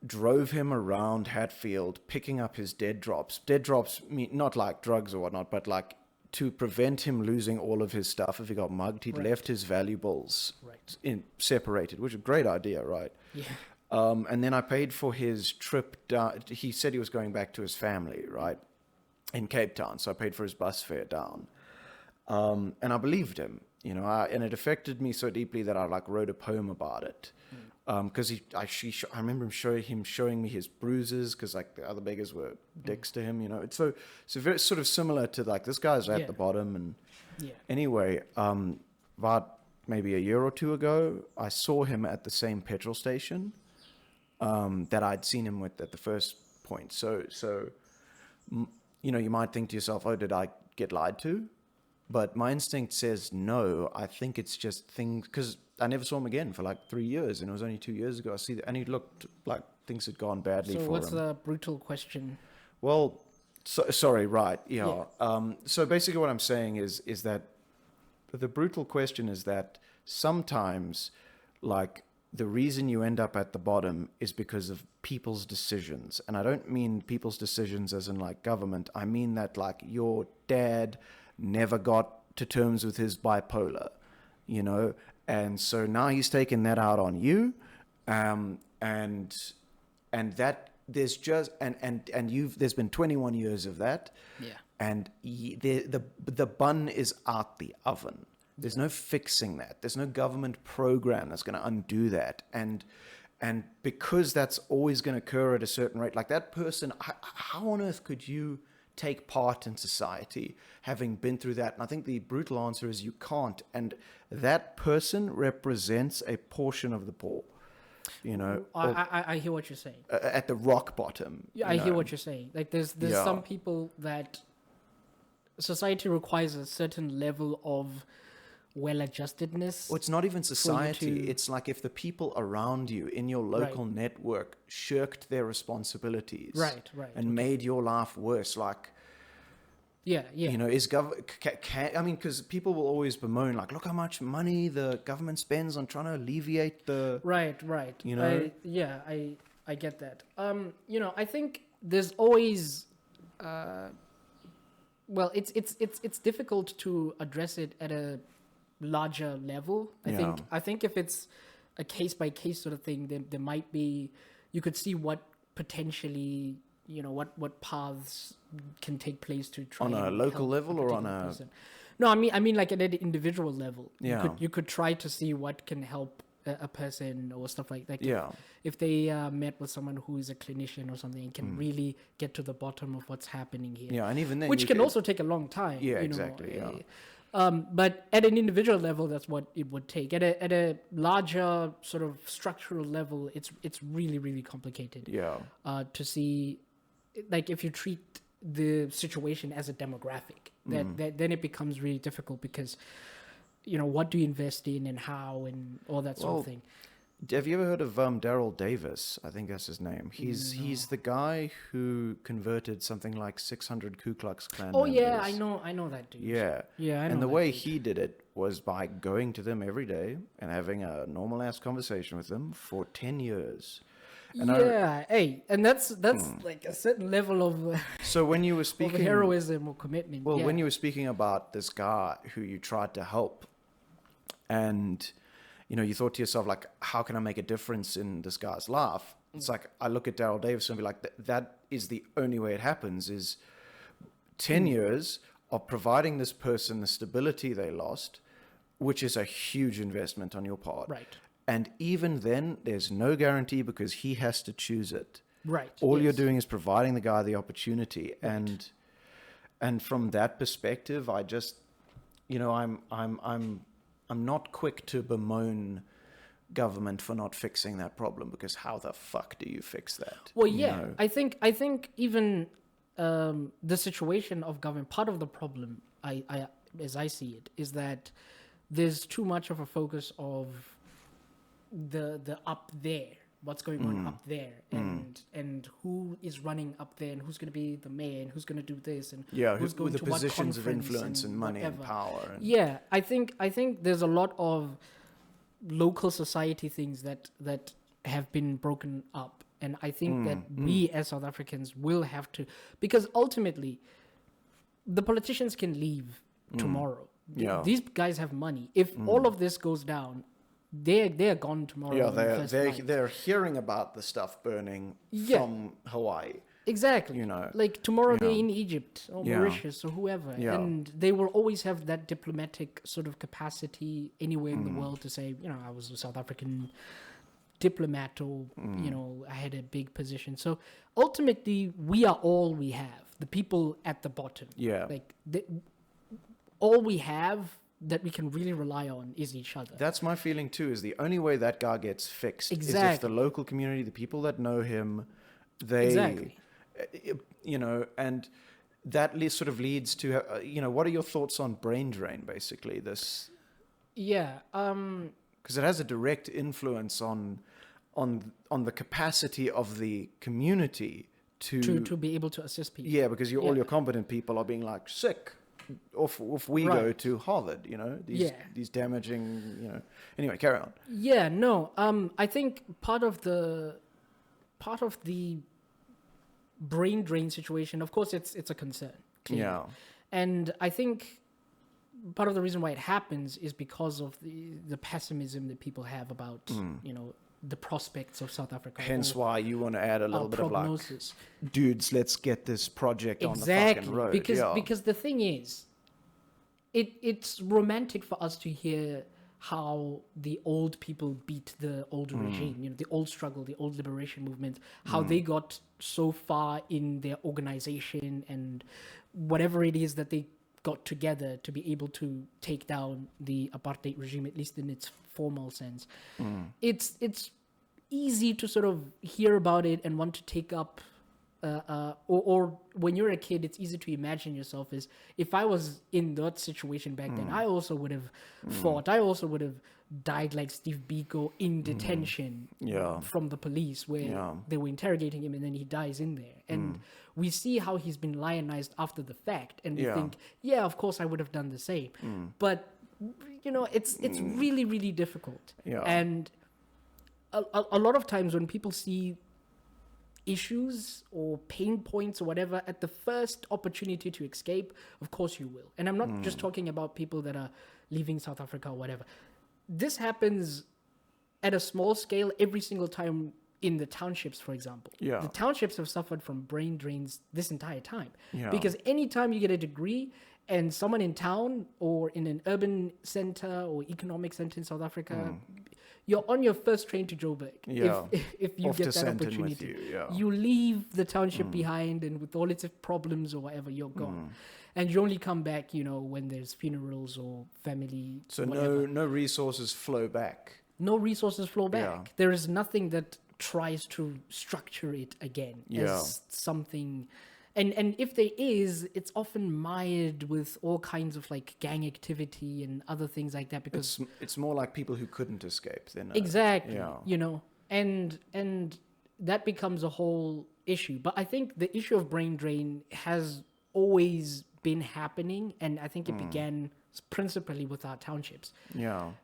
drove him around Hatfield picking up his dead drops. Dead drops mean not like drugs or whatnot, but like to prevent him losing all of his stuff. If he got mugged, he'd left his valuables separated, which is a great idea, right? Yeah. And then I paid for his trip down. He said he was going back to his family, right, in Cape Town. So I paid for his bus fare down. And I believed him, and it affected me so deeply that I like wrote a poem about it. Because I remember him showing me his bruises because like the other beggars were dicks to him, It's so very sort of similar to like this guy's at the bottom. And anyway, about maybe a year or two ago, I saw him at the same petrol station that I'd seen him with at the first point. So you might think to yourself, oh, did I get lied to? But my instinct says no. I think it's just things because I never saw him again for like 3 years, and it was only 2 years ago. I see that, and he looked like things had gone badly for him. So what's the brutal question? Well, sorry, right? Yeah. So basically, what I'm saying is that the brutal question is that sometimes, like, the reason you end up at the bottom is because of people's decisions. And I don't mean people's decisions as in like government. I mean that like your dad never got to terms with his bipolar, and so now he's taken that out on you. And that there's just, and there's been 21 years of that. Yeah. And the bun is out the oven. There's no fixing that. There's no government program that's going to undo that. And because that's always going to occur at a certain rate, like that person, how on earth could you take part in society having been through that? And I think the brutal answer is you can't. And that person represents a portion of the poor, I hear what you're saying. At the rock bottom. Yeah, I hear what you're saying. Like there's some people that society requires a certain level of well-adjustedness. Well, it's not even society. It's like if the people around you in your local network shirked their responsibilities, right, and made your life worse. Like, is because people will always bemoan, like, look how much money the government spends on trying to alleviate the right. I get that. I think there's always. Well, it's difficult to address it at a larger level. I think if it's a case by case sort of thing, then there might be, you could see what potentially, what paths can take place to try on a local level or on a person. No, I mean like at an individual level. Yeah. You could try to see what can help a person or stuff like that. Yeah. If they met with someone who is a clinician or something and can really get to the bottom of what's happening here. Yeah, and even then, which can also take a long time. Yeah, exactly. But at an individual level, that's what it would take. At a larger sort of structural level, it's really, really complicated. Yeah. To see, like, if you treat the situation as a demographic, then it becomes really difficult because, what do you invest in and how and all that sort of thing. Have you ever heard of Daryl Davis? I think that's his name. He's the guy who converted something like 600 Ku Klux Klan members. Yeah, I know that dude. Yeah. Yeah, I know. And the that way dude. he did it was by going to them every day and having a normal ass conversation with them for 10 years. And and that's like a certain level of so when you were of speaking heroism or commitment. Well, when you were speaking about this guy who you tried to help, and you thought to yourself, like, how can I make a difference in this guy's life? It's like I look at Daryl Davis and be like, that is the only way it happens, is 10 years of providing this person the stability they lost, which is a huge investment on your part. Right. And even then, there's no guarantee because he has to choose it. Right. All you're doing is providing the guy the opportunity. Right. And from that perspective, I just, I'm not quick to bemoan government for not fixing that problem, because how the fuck do you fix that? Well, yeah, I think even the situation of government, part of the problem, I as I see it, is that there's too much of a focus of the up there, what's going on up there, and who is running up there, and who's going to be the mayor, and who's going to do this, and who's going the to what positions of conference influence and money whatever. and power. Yeah, I think there's a lot of local society things that have been broken up, and I think that we as South Africans will have to, because ultimately the politicians can leave tomorrow. Yeah. These guys have money. If all of this goes down, they're gone tomorrow. Yeah, they're hearing about the stuff burning from Hawaii. Exactly. Like tomorrow they're in Egypt or Yeah. Mauritius or whoever, Yeah. and they will always have that diplomatic sort of capacity anywhere in the world to say, I was a South African diplomat, or I had a big position. So ultimately, we are all we have. The people at the bottom. Yeah. Like all we have that we can really rely on is each other. That's my feeling too, is the only way that guy gets fixed is if Exactly. the local community, the people that know him, they, Exactly. And that sort of leads to, what are your thoughts on brain drain, basically? This, Yeah. because it has a direct influence on the capacity of the community To be able to assist people. Yeah, because all your competent people are being like, sick. If we go Right. to Harvard, these damaging, Anyway, carry on. Yeah, no. I think part of the brain drain situation, of course, it's a concern. Clearly. Yeah. And I think part of the reason why it happens is because of the pessimism that people have about the prospects of South Africa. Hence why you want to add a little bit prognosis. of like, dudes, let's get this project on the Exactly, fucking road. because the thing is, it's romantic for us to hear how the old people beat the old regime, the old struggle, the old liberation movement, how they got so far in their organization and whatever it is that they got together to be able to take down the apartheid regime, at least in its formal sense. It's easy to sort of hear about it and want to take up or when you're a kid, it's easy to imagine yourself as, if I was in that situation back then, I also would have fought. I also would have died like Steve Biko in detention from the police, where they were interrogating him and then he dies in there. And we see how he's been lionized after the fact, and we think, of course I would have done the same. But it's really, really difficult. And a lot of times when people see issues or pain points or whatever, at the first opportunity to escape, of course you will. And I'm not just talking about people that are leaving South Africa or whatever. This happens at a small scale every single time in the townships, for example. The townships have suffered from brain drains this entire time. Because anytime you get a degree and someone in town or in an urban center or economic center in South Africa, you're on your first train to Joburg. Yeah. If you Off get to that Sandton opportunity, with you, yeah. you leave the township behind, and with all its problems or whatever, you're gone. And you only come back, when there's funerals or family. So whatever. no resources flow back. No resources flow back. Yeah. There is nothing that tries to structure it again as something. And if there is, it's often mired with all kinds of like gang activity and other things like that, because It's more like people who couldn't escape than exactly, yeah. and that becomes a whole issue. But I think the issue of brain drain has always been happening, and I think it began principally with our townships,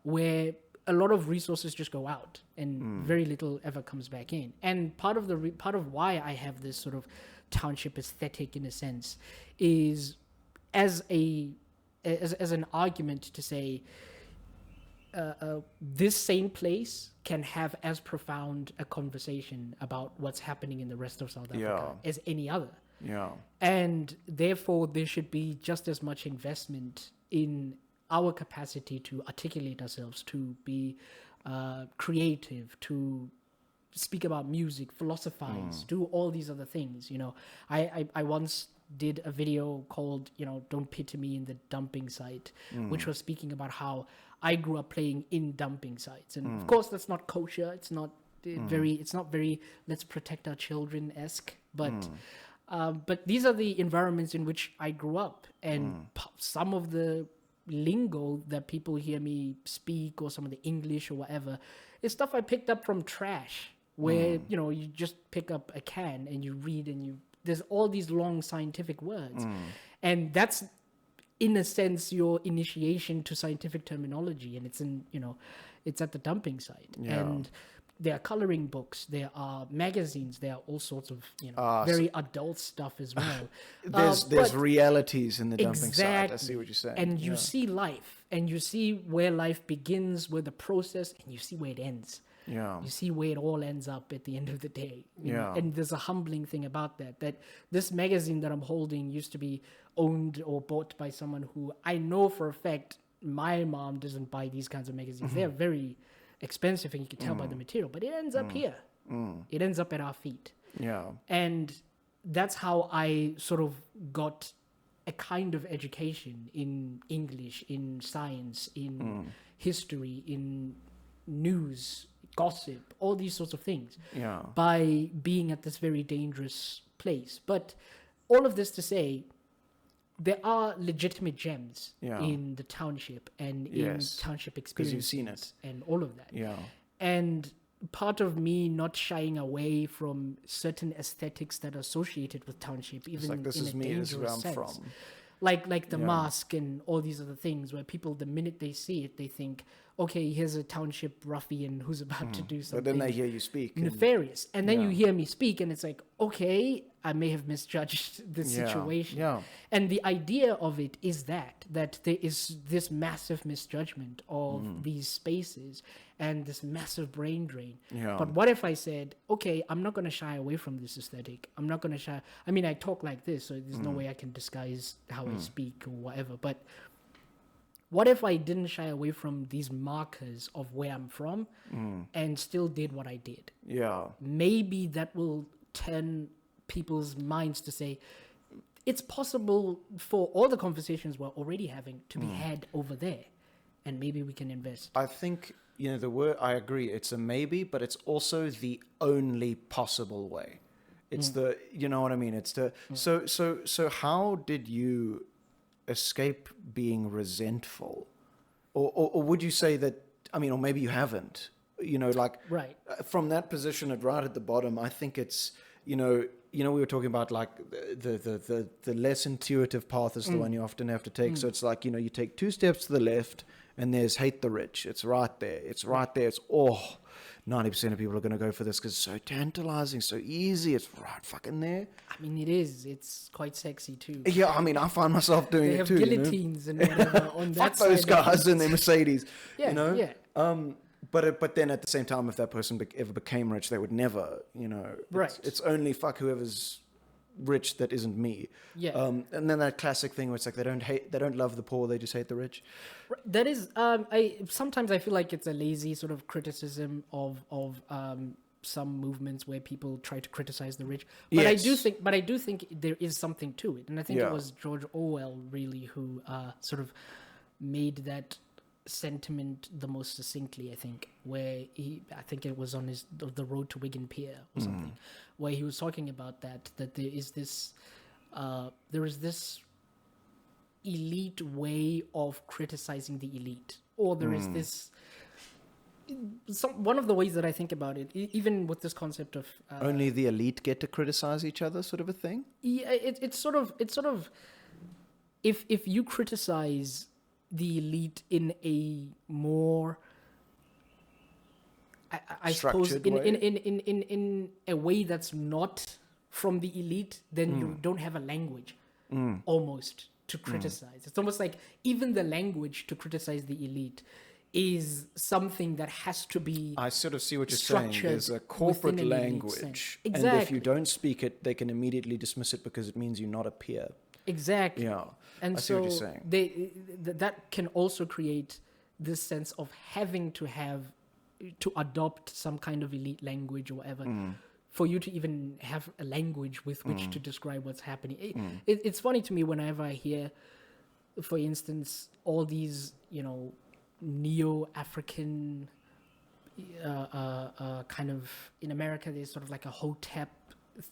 where a lot of resources just go out and very little ever comes back in. And part of why I have this sort of township aesthetic, in a sense, is as an argument to say this same place can have as profound a conversation about what's happening in the rest of South Africa as any other. Yeah. And therefore, there should be just as much investment in our capacity to articulate ourselves, to be creative, to speak about music, philosophize, do all these other things. I once did a video called, Don't Pity Me in the Dumping Site, which was speaking about how I grew up playing in dumping sites. And of course, that's not kosher. It's not very let's protect our children-esque, but these are the environments in which I grew up. And some of the lingo that people hear me speak, or some of the English or whatever, is stuff I picked up from trash, where you just pick up a can and you read, and there's all these long scientific words, and that's in a sense your initiation to scientific terminology, and it's at the dumping site. And there are coloring books, there are magazines, there are all sorts of very adult stuff as well. There's realities in the dumping exactly, site. I see what you're saying. And you see life, and you see where life begins with the process, and you see where it ends. Yeah. You see where it all ends up at the end of the day. Yeah. And there's a humbling thing about that this magazine that I'm holding used to be owned or bought by someone who I know for a fact my mom doesn't buy these kinds of magazines. They're very expensive, and you can tell by the material, but it ends up here. It ends up at our feet. Yeah. And that's how I sort of got a kind of education in English, in science, in history, in news, gossip, all these sorts of things, by being at this very dangerous place. But all of this to say, there are legitimate gems in the township and in township experiences, you've seen it, and all of that. Yeah. And part of me not shying away from certain aesthetics that are associated with township, even like, this in is a me, this is where dangerous I'm sense. from. Like the mask and all these other things, where people, the minute they see it, they think, okay, here's a township ruffian who's about to do something. But then they hear you speak. Nefarious. And then you hear me speak, and it's like, okay, I may have misjudged the situation. Yeah. And the idea of it is that there is this massive misjudgment of these spaces and this massive brain drain. Yeah. But what if I said, okay, I'm not going to shy away from this aesthetic. I'm not going to shy. I mean, I talk like this, so there's no way I can disguise how I speak or whatever. But what if I didn't shy away from these markers of where I'm from and still did what I did? Yeah. Maybe that will turn people's minds to say, it's possible for all the conversations we're already having to be had over there, and maybe we can invest. I think, the word, I agree, it's a maybe, but it's also the only possible way. It's the, you know what I mean? It's the, so how did you escape being resentful? Or would you say that, or maybe you haven't, Right. From that position right at the bottom, I think it's, we were talking about like the less intuitive path is the one you often have to take. So it's like, you take 2 steps to the left and there's hate the rich. It's right there. It's 90% of people are going to go for this because it's so tantalizing, so easy. It's right fucking there. I mean, it is. It's quite sexy too. Yeah, I find myself doing they it have too. guillotines and whatever on that Fuck those side guys in their Mercedes. Yeah, yeah. But then at the same time, if that person ever became rich, they would never, Right. It's only fuck whoever's, rich that isn't me. Yeah. And then that classic thing where it's like they don't love the poor, they just hate the rich. That is, I sometimes I feel like it's a lazy sort of criticism of some movements where people try to criticize the rich. But Yes. I do think there is something to it, and I think Yeah. it was George Orwell really who sort of made that sentiment the most succinctly. I think I think it was on the road to Wigan Pier or something, where he was talking about that there is this elite way of criticizing the elite, or there is this. One of the ways that I think about it, even with this concept of Only the elite get to criticize each other, sort of a thing. yeah, it's sort of if you criticize the elite in a more I suppose Structured way? in a way that's not from the elite, then you don't have a language almost to criticize. It's almost like even the language to criticize the elite is something that has to be I sort of see what you're saying. structured There's a corporate within an elite language. sense. And if Exactly. you don't speak it, they can immediately dismiss it because it means you're not a peer. exactly. Yeah. And I see so what you're saying. that can also create this sense of having to adopt some kind of elite language or whatever for you to even have a language with which to describe what's happening. It's funny to me whenever I hear, for instance, all these, neo-African kind of, in America, there's sort of like a Hotep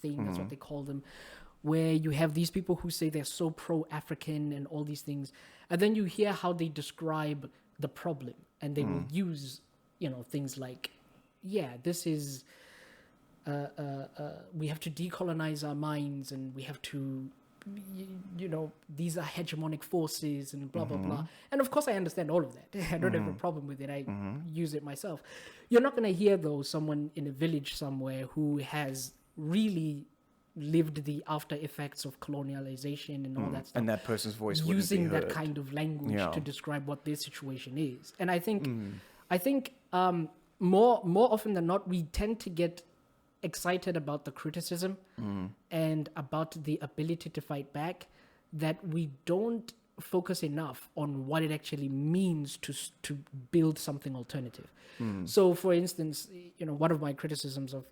thing, that's what they call them, where you have these people who say they're so pro-African and all these things, and then you hear how they describe the problem, and they will use, things like, this is, we have to decolonize our minds, and we have to, these are hegemonic forces and blah, blah, blah. And of course, I understand all of that. I don't have a problem with it. I use it myself. You're not going to hear, though, someone in a village somewhere who has really lived the after effects of colonialization and all that stuff. And that person's voice wouldn't using be that heard. kind of language Yeah. to describe what their situation is. And I think more often than not, we tend to get excited about the criticism and about the ability to fight back, that we don't focus enough on what it actually means to build something alternative. So, for instance, one of my criticisms of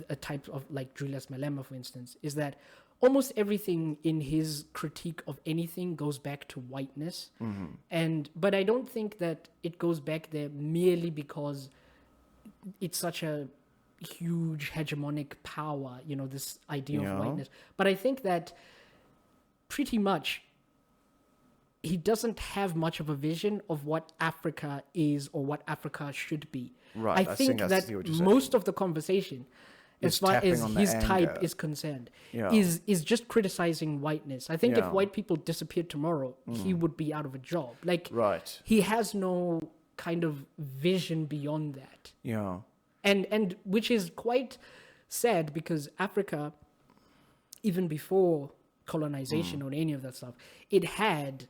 a type of like Julius Malema, for instance, is that almost everything in his critique of anything goes back to whiteness, but I don't think that it goes back there merely because it's such a huge hegemonic power, this idea Yeah. of whiteness. But I think that pretty much he doesn't have much of a vision of what Africa is or what Africa should be. Right, I I think think I that see what you're saying. most of the conversation, as Is far tapping as on the his type anger. is concerned, Yeah. is just criticizing whiteness. I think if Yeah. white people disappeared tomorrow, he would be out of a job. Like, Right. he has no kind of vision beyond that. Yeah. And which is quite sad, because Africa, even before colonization or any of that stuff, it had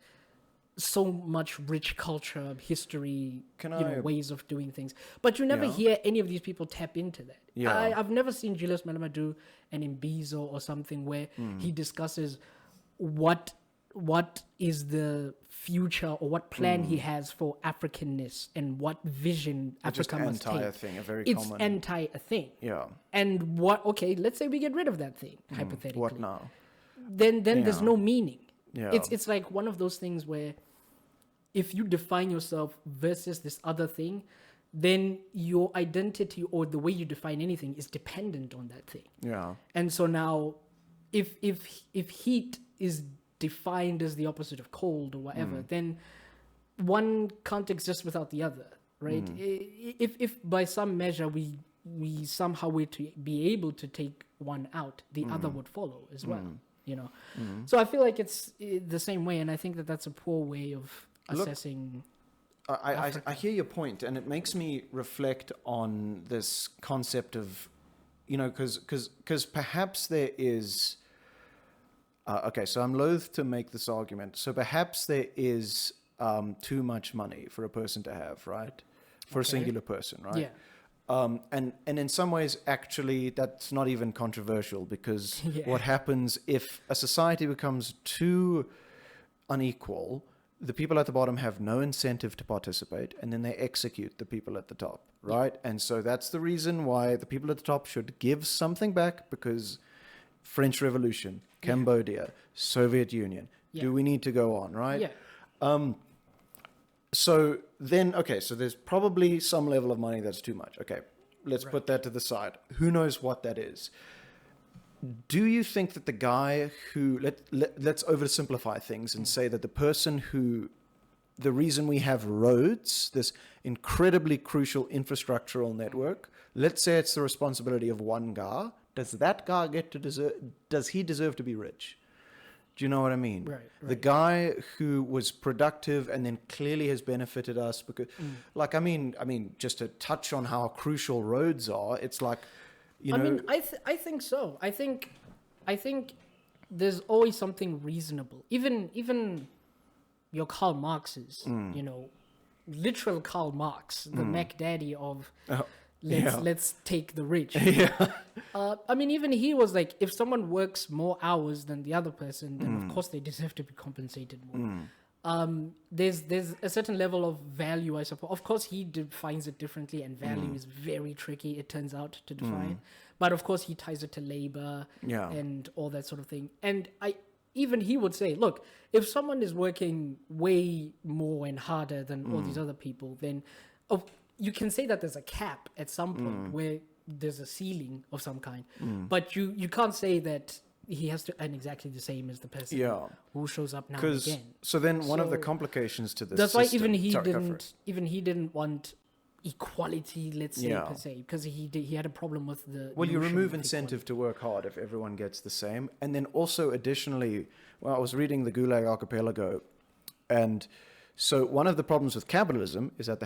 so much rich culture, history, ways of doing things. But you never Yeah. hear any of these people tap into that. Yeah. I've never seen Julius Malema do an Imbizo or something where he discusses what is the future or what plan he has for Africanness and what vision It's just Africa must anti a take. thing, a very It's common. anti a thing. Yeah. And let's say we get rid of that thing, hypothetically. What now? Then there's Yeah. no meaning. Yeah. It's like one of those things where if you define yourself versus this other thing, then your identity or the way you define anything is dependent on that thing. Yeah. And so now if heat is defined as the opposite of cold or whatever, then one can't exist without the other, right? If by some measure we somehow were to be able to take one out, the other would follow as well, So I feel like it's the same way, and I think that that's a poor way of assessing. I hear your point, and it makes me reflect on this concept of, because perhaps there is. Okay, so I'm loath to make this argument. So perhaps there is too much money for a person to have, right? For a singular person, right? Yeah. And in some ways, actually, that's not even controversial, because Yeah. what happens if a society becomes too unequal, the people at the bottom have no incentive to participate, and then they execute the people at the top, right? And so that's the reason why the people at the top should give something back, because French Revolution, Cambodia, Soviet Union, do we need to go on, right? Yeah. So then, okay, so there's probably some level of money that's too much. Okay, let's put that to the side. Who knows what that is? Do you think that the guy who, let's oversimplify things and say that the person who, the reason we have roads, this incredibly crucial infrastructural network, let's say it's the responsibility of one guy, does that guy does he deserve to be rich? Do you know what I mean? Right. The guy who was productive and then clearly has benefited us because, like, I mean, just to touch on how crucial roads are, it's like, you know. I think so. I think there's always something reasonable. Even your Karl Marx's, you know, literal Karl Marx, the Mac Daddy of let's take the rich. I mean, even he was like, if someone works more hours than the other person, then of course they deserve to be compensated more. There's a certain level of value, I suppose. Of course, he defines it differently, and value is very tricky, it turns out, to define. But of course, he ties it to labor and all that sort of thing. And even he would say, look, if someone is working way more and harder than all these other people, then you can say that there's a cap at some point where there's a ceiling of some kind. But you can't say that he has to earn exactly the same as the person who shows up now and again. So then one of the complications to this that's system, why even he didn't want equality, let's say, per se, because he had a problem with the well, you notion remove of incentive to work hard if everyone gets the same. And then also additionally, well, I was reading the Gulag Archipelago, and so one of the problems with capitalism is that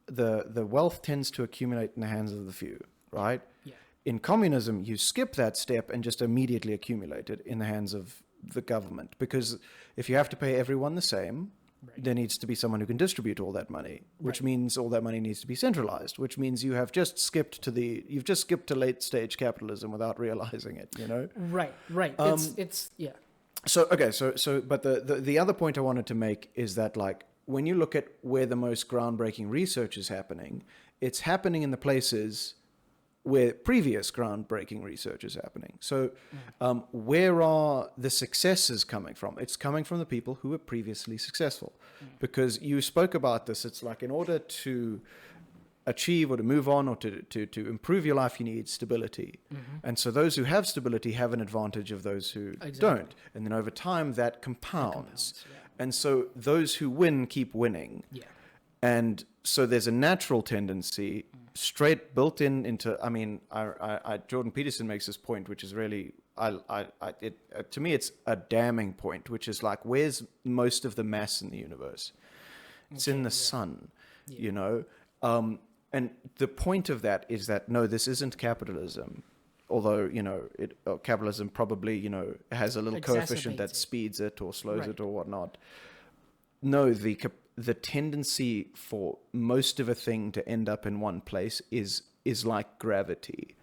the wealth tends to accumulate in the hands of the few, right? Yeah. In communism, you skip that step and just immediately accumulate it in the hands of the government, because if you have to pay everyone the same, there needs to be someone who can distribute all that money, which means all that money needs to be centralized, which means you've just skipped to late stage capitalism without realizing it, you know? Right. It's yeah. So, okay, but the other point I wanted to make is that, like, when you look at where the most groundbreaking research is happening, it's happening in the places where previous groundbreaking research is happening. So where are the successes coming from? It's coming from the people who were previously successful. Because you spoke about this, it's like, in order to achieve or to move on or to improve your life, you need stability. And so those who have stability have an advantage of those who don't. And then over time, that compounds. And so those who win keep winning. Yeah. And so there's a natural tendency straight built into, I mean, Jordan Peterson makes this point, which is really, to me, it's a damning point, which is like, where's most of the mass in the universe? It's in the sun, you know? And the point of that is that, no, this isn't capitalism. Although, you know, capitalism probably, you know, has a little coefficient that speeds it or slows it or whatnot. No, the tendency for most of a thing to end up in one place is like gravity.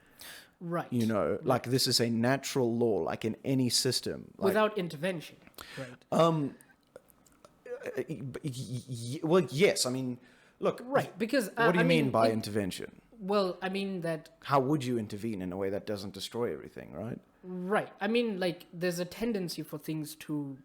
Right. You know, like this is a natural law, like in any system. Without intervention. Right. Well, yes. I mean, look. Right. Because what do you mean by intervention? Well, I mean that. How would you intervene in a way that doesn't destroy everything, right? Right. I mean, like, there's a tendency for things to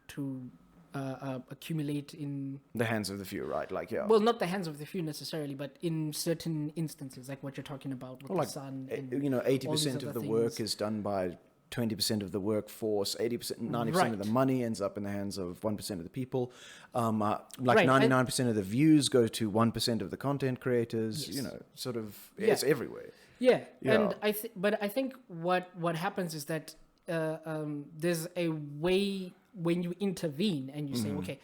accumulate in the hands of the few, right? Like, yeah. Well, not the hands of the few necessarily, but in certain instances, like what you're talking about with the sun. You know, 80% of the work is done by 20% of the workforce. 90% of the money ends up in the hands of 1% of the people. 99% of the views go to 1% of the content creators. Yes. You know, sort of, it's everywhere. Yeah. And I think what happens is that there's a way when you intervene and you say, okay,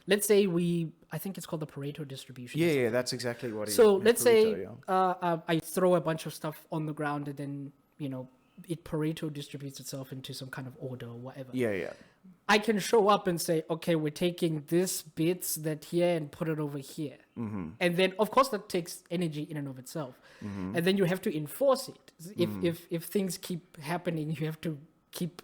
let's say I think it's called the Pareto distribution. Yeah, that's exactly what it is. So let's say I throw a bunch of stuff on the ground and then, you know, it Pareto distributes itself into some kind of order or whatever. Yeah. I can show up and say, okay, we're taking this bits that here and put it over here. Mm-hmm. And then, of course, that takes energy in and of itself. Mm-hmm. And then you have to enforce it. If things keep happening, you have to keep,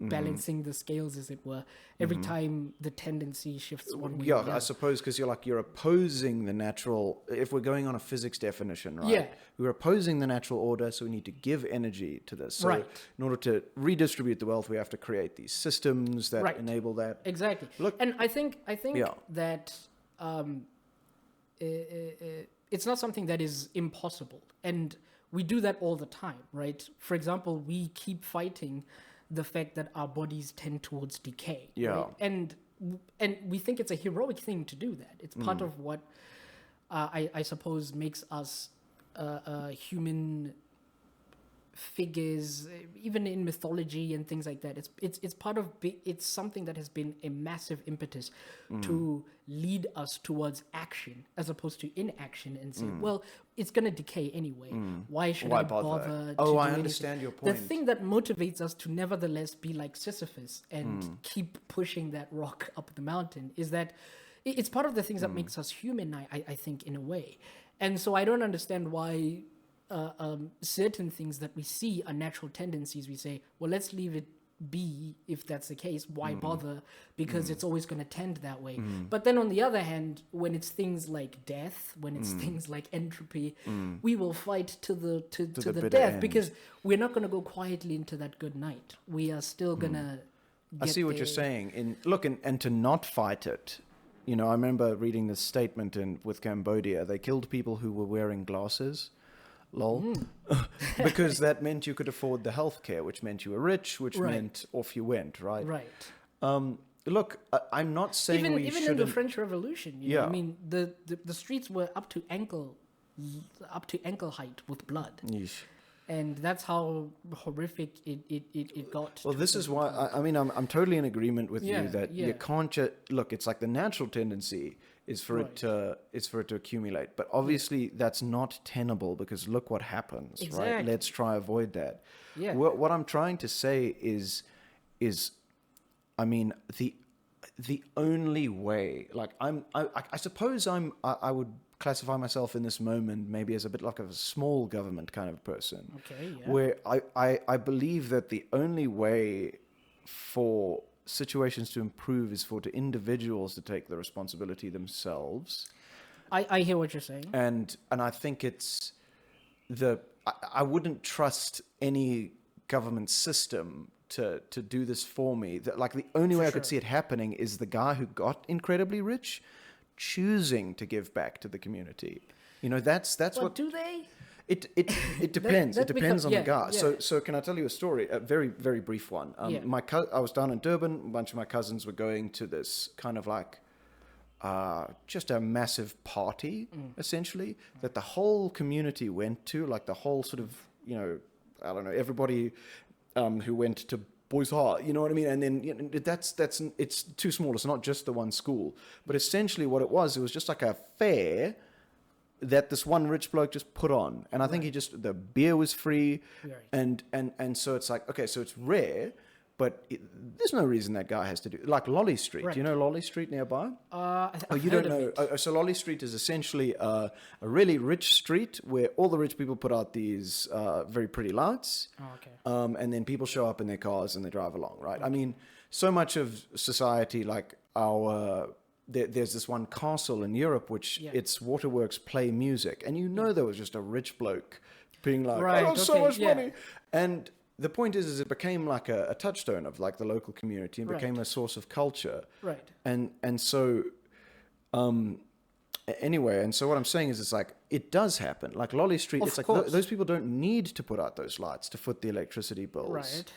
balancing the scales, as it were, every time the tendency shifts one way. Yeah, I suppose because you're opposing the natural. If we're going on a physics definition, right? Yeah. We're opposing the natural order, so we need to give energy to this. So Right. in order to redistribute the wealth, we have to create these systems that Right. enable that. Exactly. Look- and I think Yeah. that it's not something that is impossible, and we do that all the time, right? For example, we keep fighting the fact that our bodies tend towards decay. Yeah. Right? And we think it's a heroic thing to do that. It's part of what I suppose makes us human figures, even in mythology and things like that. It's part of it's something that has been a massive impetus to lead us towards action as opposed to inaction and say, well, it's going to decay anyway. Why should Why I bother? bother? Oh, to I do understand anything? your The point. thing that motivates us to nevertheless be like Sisyphus and keep pushing that rock up the mountain is that it's part of the things that makes us human, I think, in a way. And so I don't understand why certain things that we see are natural tendencies, we say, well, let's leave it be. If that's the case, why bother? Because it's always going to tend that way. But then on the other hand, when it's things like death, when it's things like entropy, we will fight to the bitter death end. because we're not going to go quietly into that good night. We are still going to I see what you're saying. And to not fight it. I remember reading this statement with Cambodia. They killed people who were wearing glasses. Lol. Because that meant you could afford the healthcare, which meant you were rich, which Right. meant off you went, right? Right. Look, I'm not saying Even we in shouldn't. the French Revolution, you know, Yeah. I mean, the streets were up to ankle height with blood, Yeesh. and that's how horrific it got. Well, this is why I'm totally in agreement with Yeah, you that yeah. you can't just look. It's like the natural tendency is for Right. it to accumulate, but obviously that's not tenable because look what happens, right? Exactly. Let's try avoid that. Yeah. What I'm trying to say is, I mean the only way. Like I suppose I would classify myself in this moment maybe as a bit like a small government kind of person. Okay, yeah. Where I believe that the only way for situations to improve is for individuals to take the responsibility themselves. I hear what you're saying. And I think it's I wouldn't trust any government system to do this for me. Like the only way I could see it happening is the guy who got incredibly rich choosing to give back to the community. That's But what do they? it depends. that It depends on the yeah, guy. yeah. So can I tell you a story? A very, very brief one. Yeah. I was down in Durban. A bunch of my cousins were going to this kind of like just a massive party, essentially, that the whole community went to. Like the whole sort of, I don't know, everybody who went to Boys Heart, you know what I mean? And then it's too small. It's not just the one school. But essentially what it was just like a fair that this one rich bloke just put on. And I think the beer was free. Right. And so it's like, okay, so it's rare, but there's no reason that guy has to do like Lolly Street. Right. Do you know Lolly Street nearby? I've You heard don't of know. it. So Lolly Street is essentially a really rich street where all the rich people put out these very pretty lights. Oh, okay. And then people show up in their cars and they drive along, right? I mean, so much of society, like there's this one castle in Europe which its waterworks play music, and there was just a rich bloke being like, Right, "I got so okay, much yeah. money," and the point is it became like a touchstone of like the local community and became a source of culture, Right. and so. Anyway, and so what I'm saying is it's like, it does happen. Like Lolly Street, Of it's like course. those people don't need to put out those lights to foot the electricity bills. Right.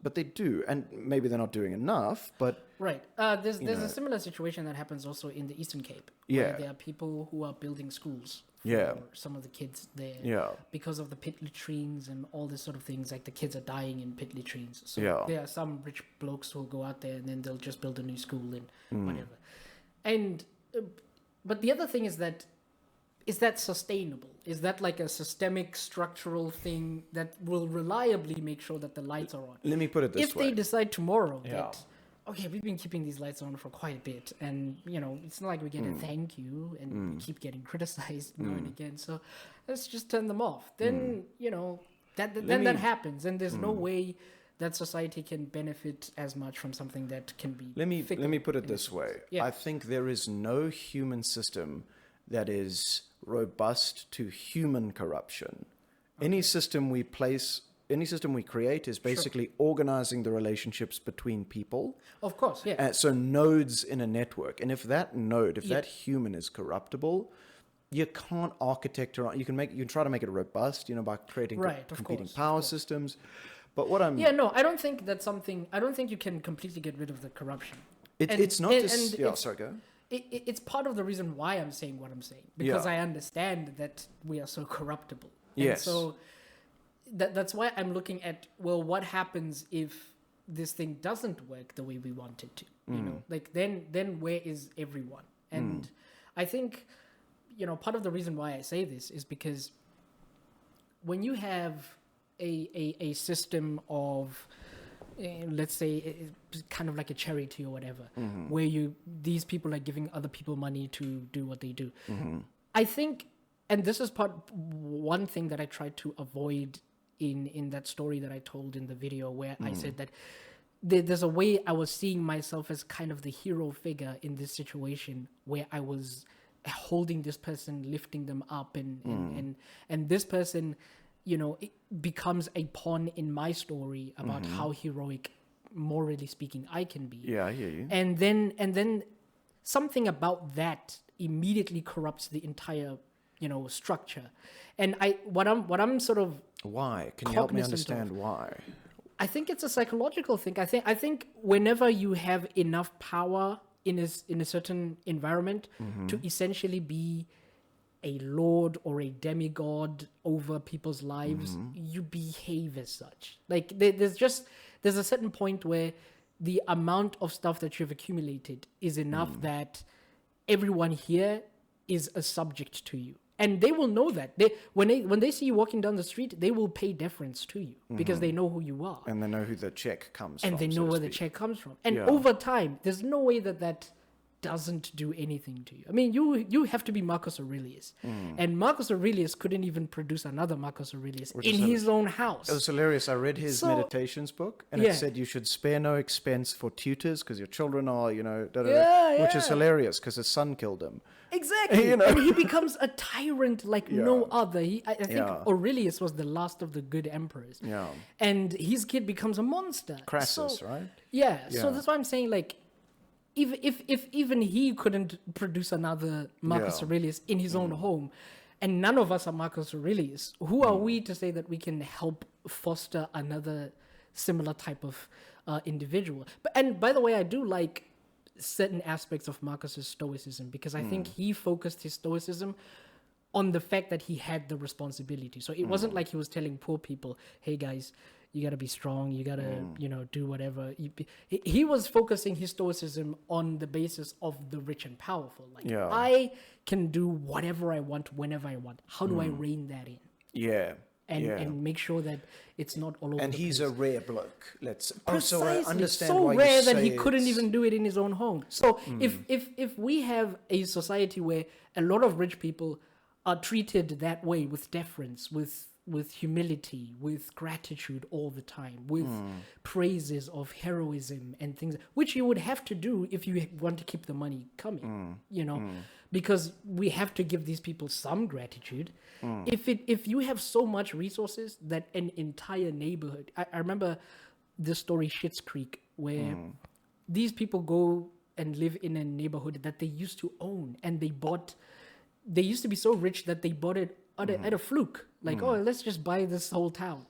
But they do, and maybe they're not doing enough, but... Right. There's a similar situation that happens also in the Eastern Cape. Yeah. Where there are people who are building schools for Yeah. some of the kids there. Yeah. Because of the pit latrines and all this sort of things, like the kids are dying in pit latrines. So Yeah. there are some rich blokes who will go out there and then they'll just build a new school and whatever. And but the other thing is that sustainable? Is that like a systemic structural thing that will reliably make sure that the lights are on? Let me put it this If way. they decide tomorrow Yeah. that, okay, we've been keeping these lights on for quite a bit, and it's not like we get a thank you, and we keep getting criticized now and again, so let's just turn them off. Then that happens, and there's no way that society can benefit as much from something that can be. Let me put it in this its way. Yeah. I think there is no human system that is robust to human corruption. Any system we create is basically organizing the relationships between people. Of course, yeah. So nodes in a network. And if that node, that human is corruptible, you can't architect around. You can try to make it robust, by creating competing power systems. But what I'm I don't think that's something. I don't think you can completely get rid of the corruption. it's not just sorry, go. It's part of the reason why I'm saying what I'm saying, because I understand that we are so corruptible. Yes. And so that's why I'm looking at, well, what happens if this thing doesn't work the way we want it to? Like then where is everyone? And I think part of the reason why I say this is because when you have a system of let's say kind of like a charity or whatever, where these people are giving other people money to do what they do. I think, and this is one thing that I tried to avoid in that story that I told in the video, where I said that there's a way I was seeing myself as kind of the hero figure in this situation, where I was holding this person, lifting them up, and this person, it becomes a pawn in my story about how heroic, morally speaking, I can be. Yeah, I hear you. And then something about that immediately corrupts the entire, structure. And what I'm sort of why? Can you help me cognizant understand why? I think it's a psychological thing. I think whenever you have enough power in a certain environment to essentially be a lord or a demigod over people's lives, you behave as such. Like there's a certain point where the amount of stuff that you've accumulated is enough that everyone here is a subject to you. And they will know that. When they see you walking down the street, they will pay deference to you because they know who you are. And they know who the check comes from. And they know where the check comes from. And Yeah. over time, there's no way that doesn't do anything to you. I mean, you have to be Marcus Aurelius. And Marcus Aurelius couldn't even produce another Marcus Aurelius in his own house. It was hilarious. I read his meditations book, and it said you should spare no expense for tutors because your children are, which is hilarious because his son killed him. Exactly. And he becomes a tyrant like no other. I think Aurelius was the last of the good emperors. Yeah. And his kid becomes a monster. Crassus, right? Yeah. So that's why I'm saying, like, if even he couldn't produce another Marcus Aurelius in his own home, and none of us are Marcus Aurelius, who are we to say that we can help foster another similar type of individual? And by the way, I do like certain aspects of Marcus's stoicism, because I think he focused his stoicism on the fact that he had the responsibility. So it wasn't like he was telling poor people, hey guys, you got to be strong, you got to do whatever. He was focusing his stoicism on the basis of the rich and powerful. Like, I can do whatever I want whenever I want. How do I rein that in? Yeah. And make sure that it's not all over. And the he's place. a rare bloke. Precisely. So I understand so why rare you say that he couldn't it's- even do it in his own home. So if we have a society where a lot of rich people are treated that way, with deference, with humility, with gratitude all the time, with praises of heroism and things, which you would have to do if you want to keep the money coming, because we have to give these people some gratitude. If you have so much resources that an entire neighborhood, I remember the story Schitt's Creek, where these people go and live in a neighborhood that they used to own, and they used to be so rich that they bought it at a fluke. Like, oh, let's just buy this whole town,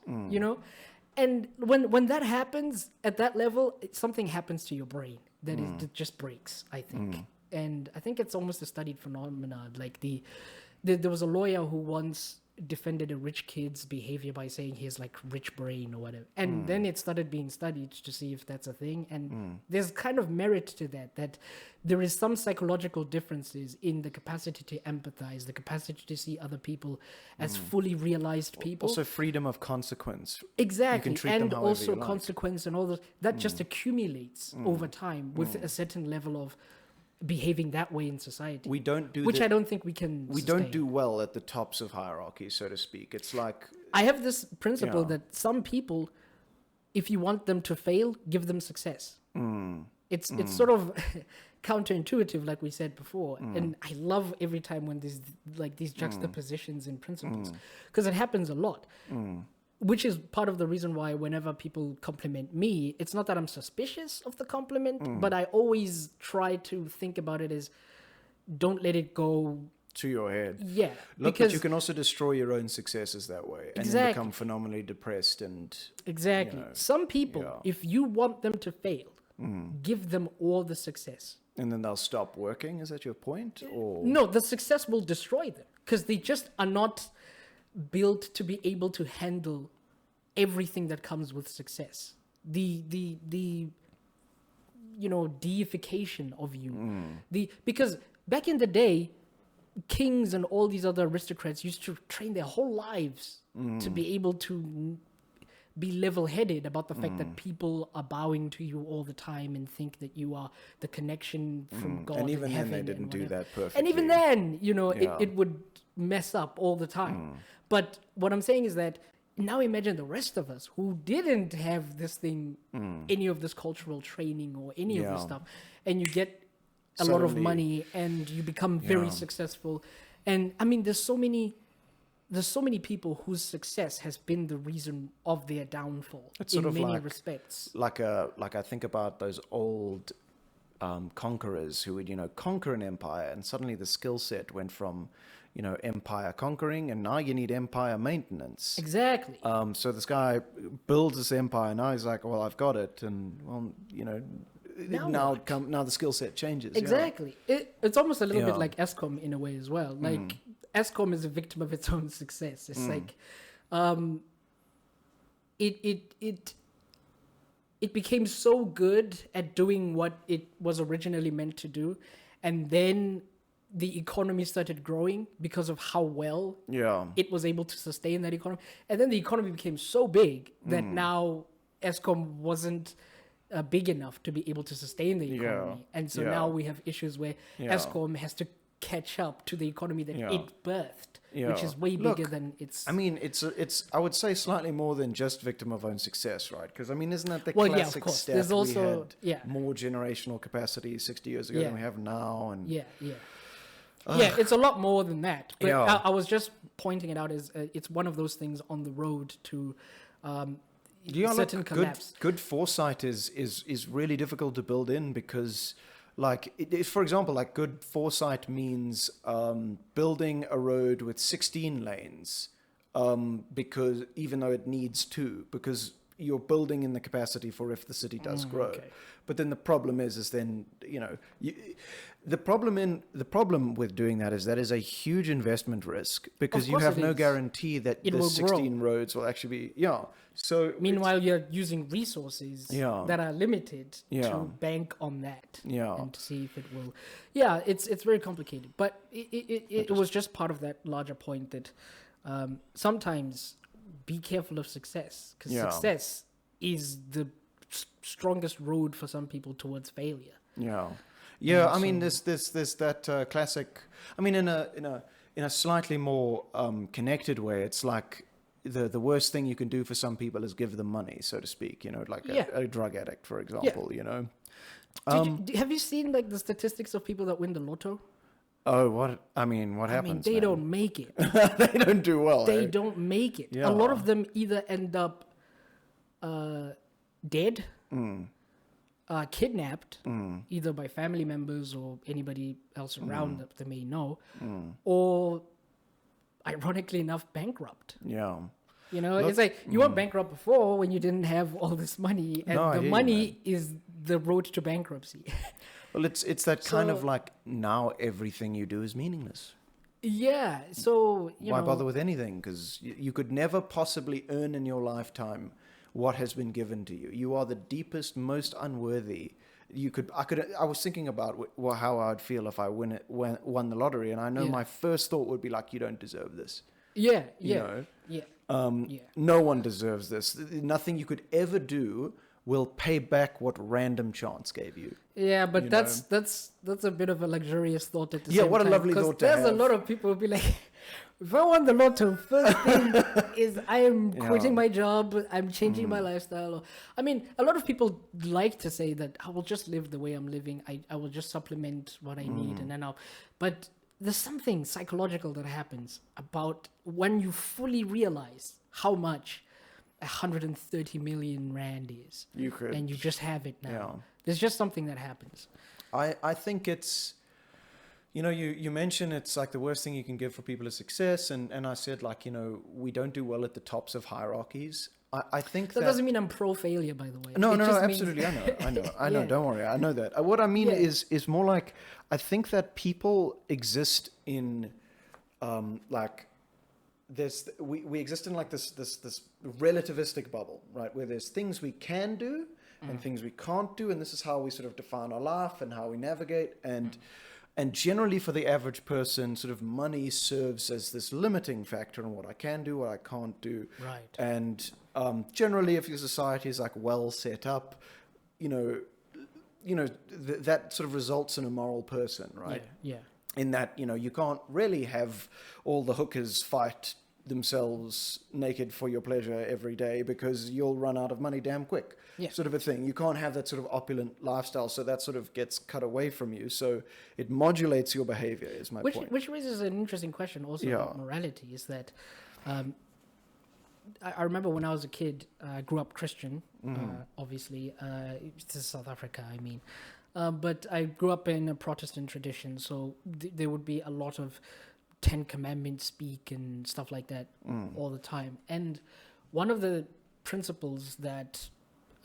And when that happens at that level, something happens to your brain that just breaks, I think. And I think it's almost a studied phenomenon. Like there was a lawyer who once defended a rich kid's behavior by saying he has like rich brain or whatever. And then it started being studied to see if that's a thing. And there's kind of merit to that there is some psychological differences in the capacity to empathize, the capacity to see other people as fully realized people. Also freedom of consequence. Exactly. You can treat them And however also you like. consequence and all those, that just accumulates over time with a certain level of behaving that way in society. We don't do which I don't think we can we sustain. don't do well at the tops of hierarchy, so to speak. It's like I have this principle Yeah. that some people, if you want them to fail, give them success. It's sort of counterintuitive, like we said before. And I love every time when there's like these juxtapositions in principles, because it happens a lot. Which is part of the reason why whenever people compliment me, it's not that I'm suspicious of the compliment, but I always try to think about it as don't let it go. to your head. Yeah. Look, because but you can also destroy your own successes that way, and then Exactly. become phenomenally depressed. And Exactly. you know, Some people, yeah. if you want them to fail, give them all the success. then they'll stop working. Is that your point? Or No, the success will destroy them because they just are not built to be able to handle everything that comes with success. The deification of you. Because back in the day, kings and all these other aristocrats used to train their whole lives to be able to be level-headed about the fact that people are bowing to you all the time and think that you are the connection from God and even then heaven they and didn't do whatever. that perfectly. And even then, Yeah. it would mess up all the time. But what I'm saying is that now imagine the rest of us who didn't have this thing, any of this cultural training or any of this Yeah. stuff, and you get a lot of Suddenly- money and you become very Yeah. successful. And I mean, there's so many people whose success has been the reason of their downfall It's in sort of many like- respects. like I think about those old conquerors who would conquer an empire, and suddenly the skill set went from empire conquering, and now you need empire maintenance. Exactly. So this guy builds this empire. Now he's like, well, I've got it, and Now what? now the skill set changes. yeah. Exactly. It's almost a little bit Yeah. like ESCOM in a way as well. Like ESCOM is a victim of its own success. It's like it became so good at doing what it was originally meant to do, and then the economy started growing because of how well Yeah. it was able to sustain that economy. And then the economy became so big that now ESCOM wasn't big enough to be able to sustain the Yeah. economy. And so Yeah. now we have issues where Yeah. ESCOM has to catch up to the economy that Yeah. it birthed, which Yeah. is way Look, bigger than its... I mean, it's I would say slightly more than just victim of own success, right? Because I mean, isn't that the Well, yeah, of classic course. step? There's also- we had yeah. more generational capacity 60 years ago Yeah. than we have now, and Yeah. Yeah, it's a lot more than that. But Yeah. I was just pointing it out as it's one of those things on the road to yeah, certain look, collapse. good foresight is really difficult to build in because, like, for example, like good foresight means building a road with 16 lanes, because even though it needs 2, because you're building in the capacity for if the city does grow. okay. But then the problem is then the problem with doing that is a huge investment risk because Of you course have it no is. guarantee that It the will 16 roads will actually be So Meanwhile, you're using resources Yeah. that are limited Yeah. to bank on that Yeah. and to see if it will. Yeah, it's very complicated, but it was just part of that larger point that sometimes be careful of success because Yeah. success is the strongest road for some people towards failure. Yeah. I mean, there's that classic. I mean, in a slightly more connected way, it's like the worst thing you can do for some people is give them money, so to speak. Like Yeah. a drug addict, for example. Have you seen like the statistics of people that win the lotto? Oh, what I happens? mean, they man? don't make it. They don't do well. They eh? don't make it. Yeah. A lot of them either end up dead, kidnapped, either by family members or anybody else around that they may know, or ironically enough, bankrupt. Yeah. It's like you were bankrupt before when you didn't have all this money, and No, I the hear you, money is the road to bankruptcy. Well, it's that kind of So- like now everything you do is meaningless. Yeah. So, Why bother with anything? Because you could never possibly earn in your lifetime what has been given to you. You are the deepest, most unworthy. I was thinking about how I'd feel if I won the lottery, and I know Yeah. my first thought would be like, you don't deserve this. Yeah. You Yeah. know, Yeah. no one deserves this. Nothing you could ever do will pay back what random chance gave you. Yeah, but You that's a bit of a luxurious thought at the Yeah, same what a time. lovely 'Cause thought to there's a have. lot of people who be like, if I won the lotto, first thing is I am quitting my job, I'm changing my lifestyle. I mean, a lot of people like to say that I will just live the way I'm living. I will just supplement what I need, and then but there's something psychological that happens about when you fully realize how much 130 million rand is, and you just have it now. Yeah. There's just something that happens. I think it's, you mentioned it's like the worst thing you can give for people is success. And I said, like, we don't do well at the tops of hierarchies. I think That doesn't mean I'm pro failure, by the way. No, It no, just means- absolutely. I know. Yeah. Don't worry. I know that. What I mean Yeah. is more like, I think that people exist in, like, we exist in like this relativistic bubble, right? Where there's things we can do and things we can't do, and this is how we sort of define our life and how we navigate. And generally, for the average person, sort of money serves as this limiting factor on what I can do, what I can't do. Right. And generally, if your society is like well set up, that sort of results in a moral person, right? Yeah. In that, you can't really have all the hookers fight themselves naked for your pleasure every day because you'll run out of money damn quick. Yeah. Sort of a thing. You can't have that sort of opulent lifestyle, so that sort of gets cut away from you. So it modulates your behavior, is my point. Which raises an interesting question also about morality, is that I remember when I was a kid, I grew up Christian, obviously. This is South Africa, I mean. But I grew up in a Protestant tradition, so there would be a lot of Ten Commandments speak and stuff like that all the time. And one of the principles that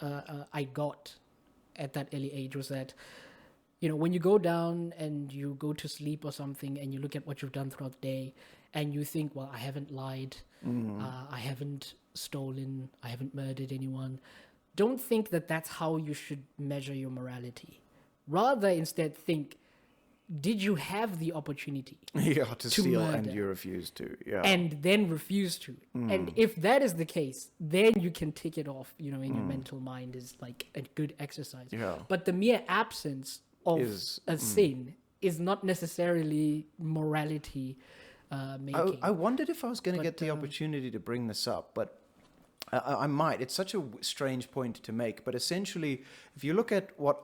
I got at that early age was that, when you go down and you go to sleep or something and you look at what you've done throughout the day and you think, well, I haven't lied, I haven't stolen, I haven't murdered anyone, don't think that that's how you should measure your morality. Rather, instead think, did you have the opportunity to steal murder and you refused to? Yeah. and then refuse to? And if that is the case, then you can tick it off, in your mental mind is like a good exercise. Yeah. But the mere absence of a sin is not necessarily morality making. I wondered if I was going to get the opportunity to bring this up, but I might. It's such a strange point to make, but essentially, if you look at what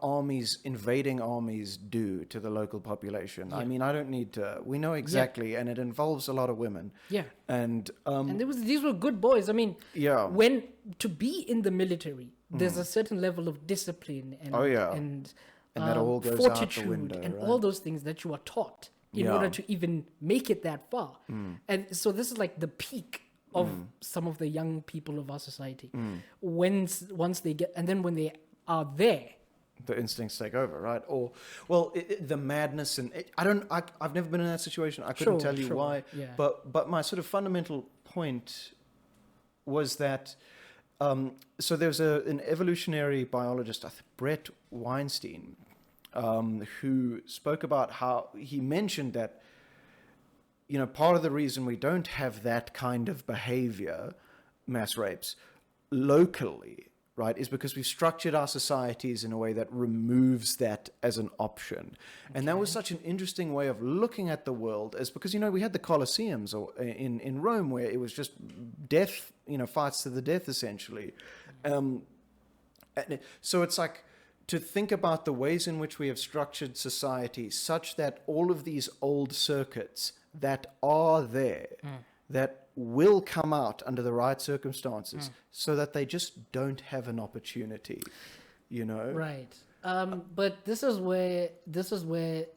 invading armies do to the local population, I mean, I don't need to. We know exactly, and it involves a lot of women. Yeah. And And these were good boys. I mean, when to be in the military, there's a certain level of discipline and and that all goes fortitude out the window, and right? all those things that you are taught in order to even make it that far. And so this is like the peak of some of the young people of our society. Once they get, and then when they are there, the instincts take over, right? Or, the madness and I've never been in that situation. I couldn't tell you why. Yeah. But my sort of fundamental point was that. So there's an evolutionary biologist, Brett Weinstein, who spoke about how he mentioned that. Part of the reason we don't have that kind of behavior, mass rapes, locally, right, is because we've structured our societies in a way that removes that as an option. And that was such an interesting way of looking at the world, as because, we had the Colosseums in Rome where it was just death, fights to the death, essentially. So it's like, to think about the ways in which we have structured society such that all of these old circuits that are there, that will come out under the right circumstances, so that they just don't have an opportunity, right? But this is where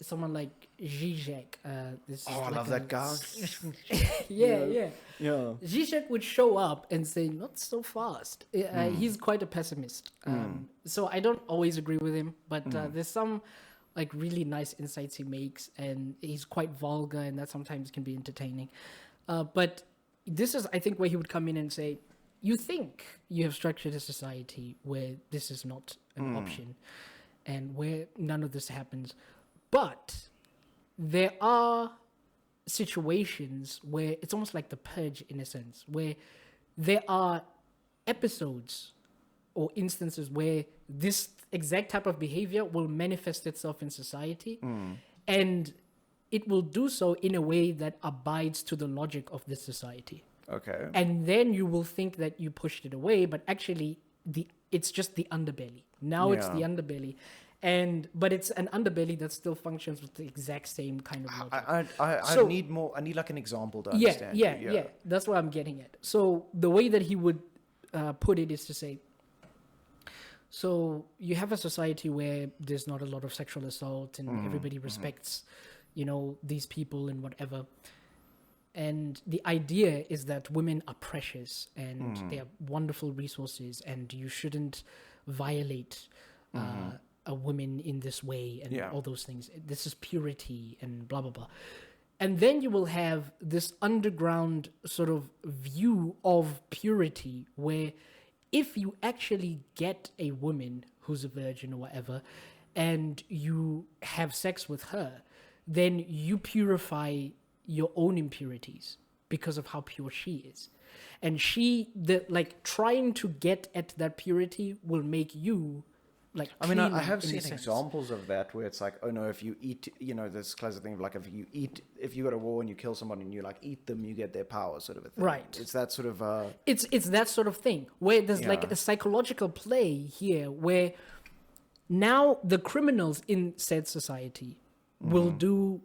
someone like Zizek, I love that guy. yeah. Yeah. Zizek would show up and say, "Not so fast." He's quite a pessimist, so I don't always agree with him. But there's some like really nice insights he makes, and he's quite vulgar, and that sometimes can be entertaining. But this is, I think, where he would come in and say, you think you have structured a society where this is not an option and where none of this happens. But there are situations where it's almost like the purge in a sense, where there are episodes or instances where this exact type of behavior will manifest itself in society, and it will do so in a way that abides to the logic of this society. Okay. And then you will think that you pushed it away, but actually it's just the underbelly. Now it's the underbelly. But it's an underbelly that still functions with the exact same kind of logic. I need more. I need like an example to understand. Yeah. That's what I'm getting at. So the way that he would put it is to say, so you have a society where there's not a lot of sexual assault and everybody respects, these people and whatever. And the idea is that women are precious and they are wonderful resources, and you shouldn't violate a woman in this way and all those things. This is purity and blah, blah, blah. And then you will have this underground sort of view of purity where if you actually get a woman who's a virgin or whatever, and you have sex with her, then you purify your own impurities because of how pure she is. And trying to get at that purity will make you I have seen examples of that where it's like, oh no, if you eat, this classic thing of like, if you go to war and you kill somebody and you like eat them, you get their power, sort of a thing. Right. It's that sort of it's that sort of thing where there's like a psychological play here where now the criminals in said society will do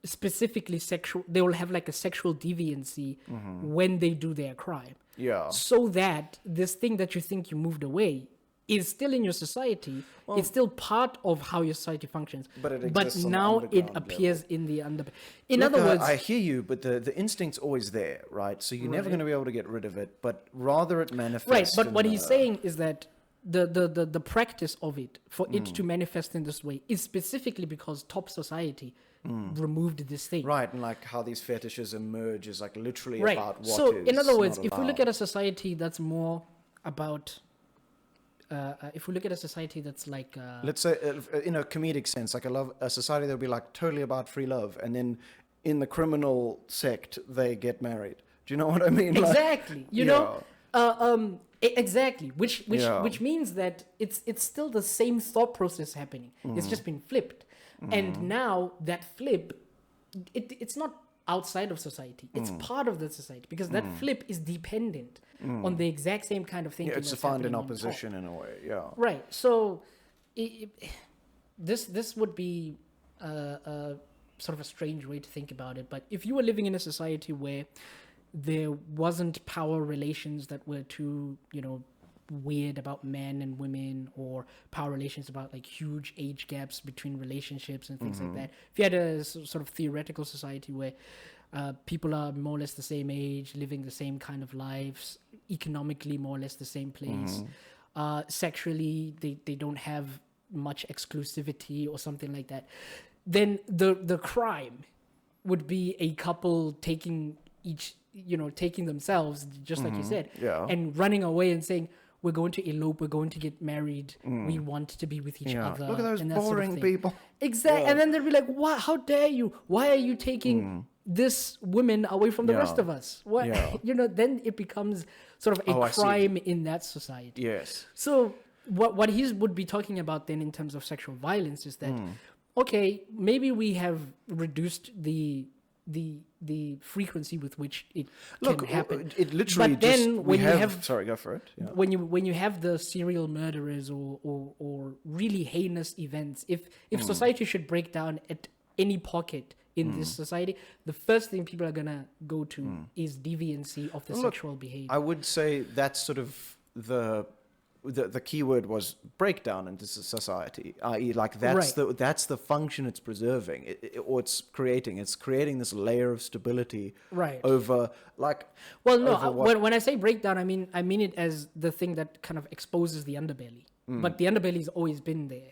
specifically sexual, they will have like a sexual deviancy when they do their crime. Yeah. So that this thing that you think you moved away is still in your society. It's still part of how your society functions. But now it appears in the underbelly. In other words, I hear you, but the instinct's always there, right? So you're never going to be able to get rid of it, but rather it manifests. Right, but what he's saying is that the practice of it, for it to manifest in this way, is specifically because top society removed this thing. Right, and like how these fetishes emerge is like literally right. about what so is in other words, not if we allowed. look at a society that's more about if we look at a society that's like let's say in a comedic sense, like a society that'll be like totally about free love, and then in the criminal sect they get married. Do you know what I mean? Exactly. Exactly. Which means that it's still the same thought process happening. It's just been flipped. And now that flip, it's not outside of society. It's part of the society because that flip is dependent on the exact same kind of thinking. It's defined in opposition in a way. Yeah. Right. So this would be a sort of a strange way to think about it. But if you were living in a society where there wasn't power relations that were too, weird about men and women, or power relations about like huge age gaps between relationships and things like that. If you had a sort of theoretical society where people are more or less the same age, living the same kind of lives, economically more or less the same place, sexually they don't have much exclusivity or something like that, then the crime would be a couple taking themselves, just like you said, and running away and saying, we're going to elope, we're going to get married, we want to be with each other. Look at those and boring people. Exactly. And then they'll be like, "What? How dare you? Why are you taking this woman away from the rest of us?" What? Then it becomes sort of a crime in that society. Yes. So what he would be talking about then in terms of sexual violence is that, okay, maybe we have reduced the frequency with which it can happen. It literally but then when you have sorry, go for it. Yeah. When you have the serial murderers or really heinous events, if society should break down at any pocket in this society, the first thing people are gonna go to is deviancy of the sexual behavior. I would say that's sort of the key word was breakdown into society, i.e. like that's the function it's preserving, or it's creating this layer of stability over like. Well, no, when I say breakdown, I mean it as the thing that kind of exposes the underbelly. but the underbelly's always been there.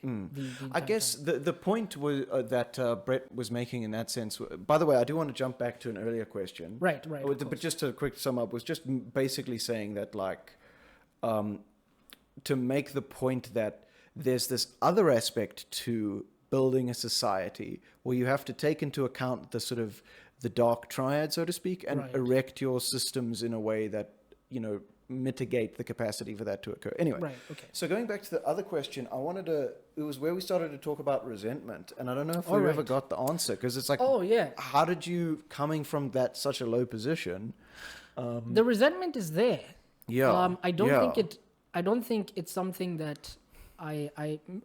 I guess the point was that Brett was making in that sense. By the way, I do want to jump back to an earlier question. Right. But just to quick sum up, was just basically saying that, like, to make the point that there's this other aspect to building a society where you have to take into account the sort of the dark triad, so to speak, and erect your systems in a way that, mitigate the capacity for that to occur. Anyway, so going back to the other question, it was where we started to talk about resentment, and I don't know if we ever got the answer, because it's like, how did you, coming from such a low position, the resentment is there. I don't think it's something that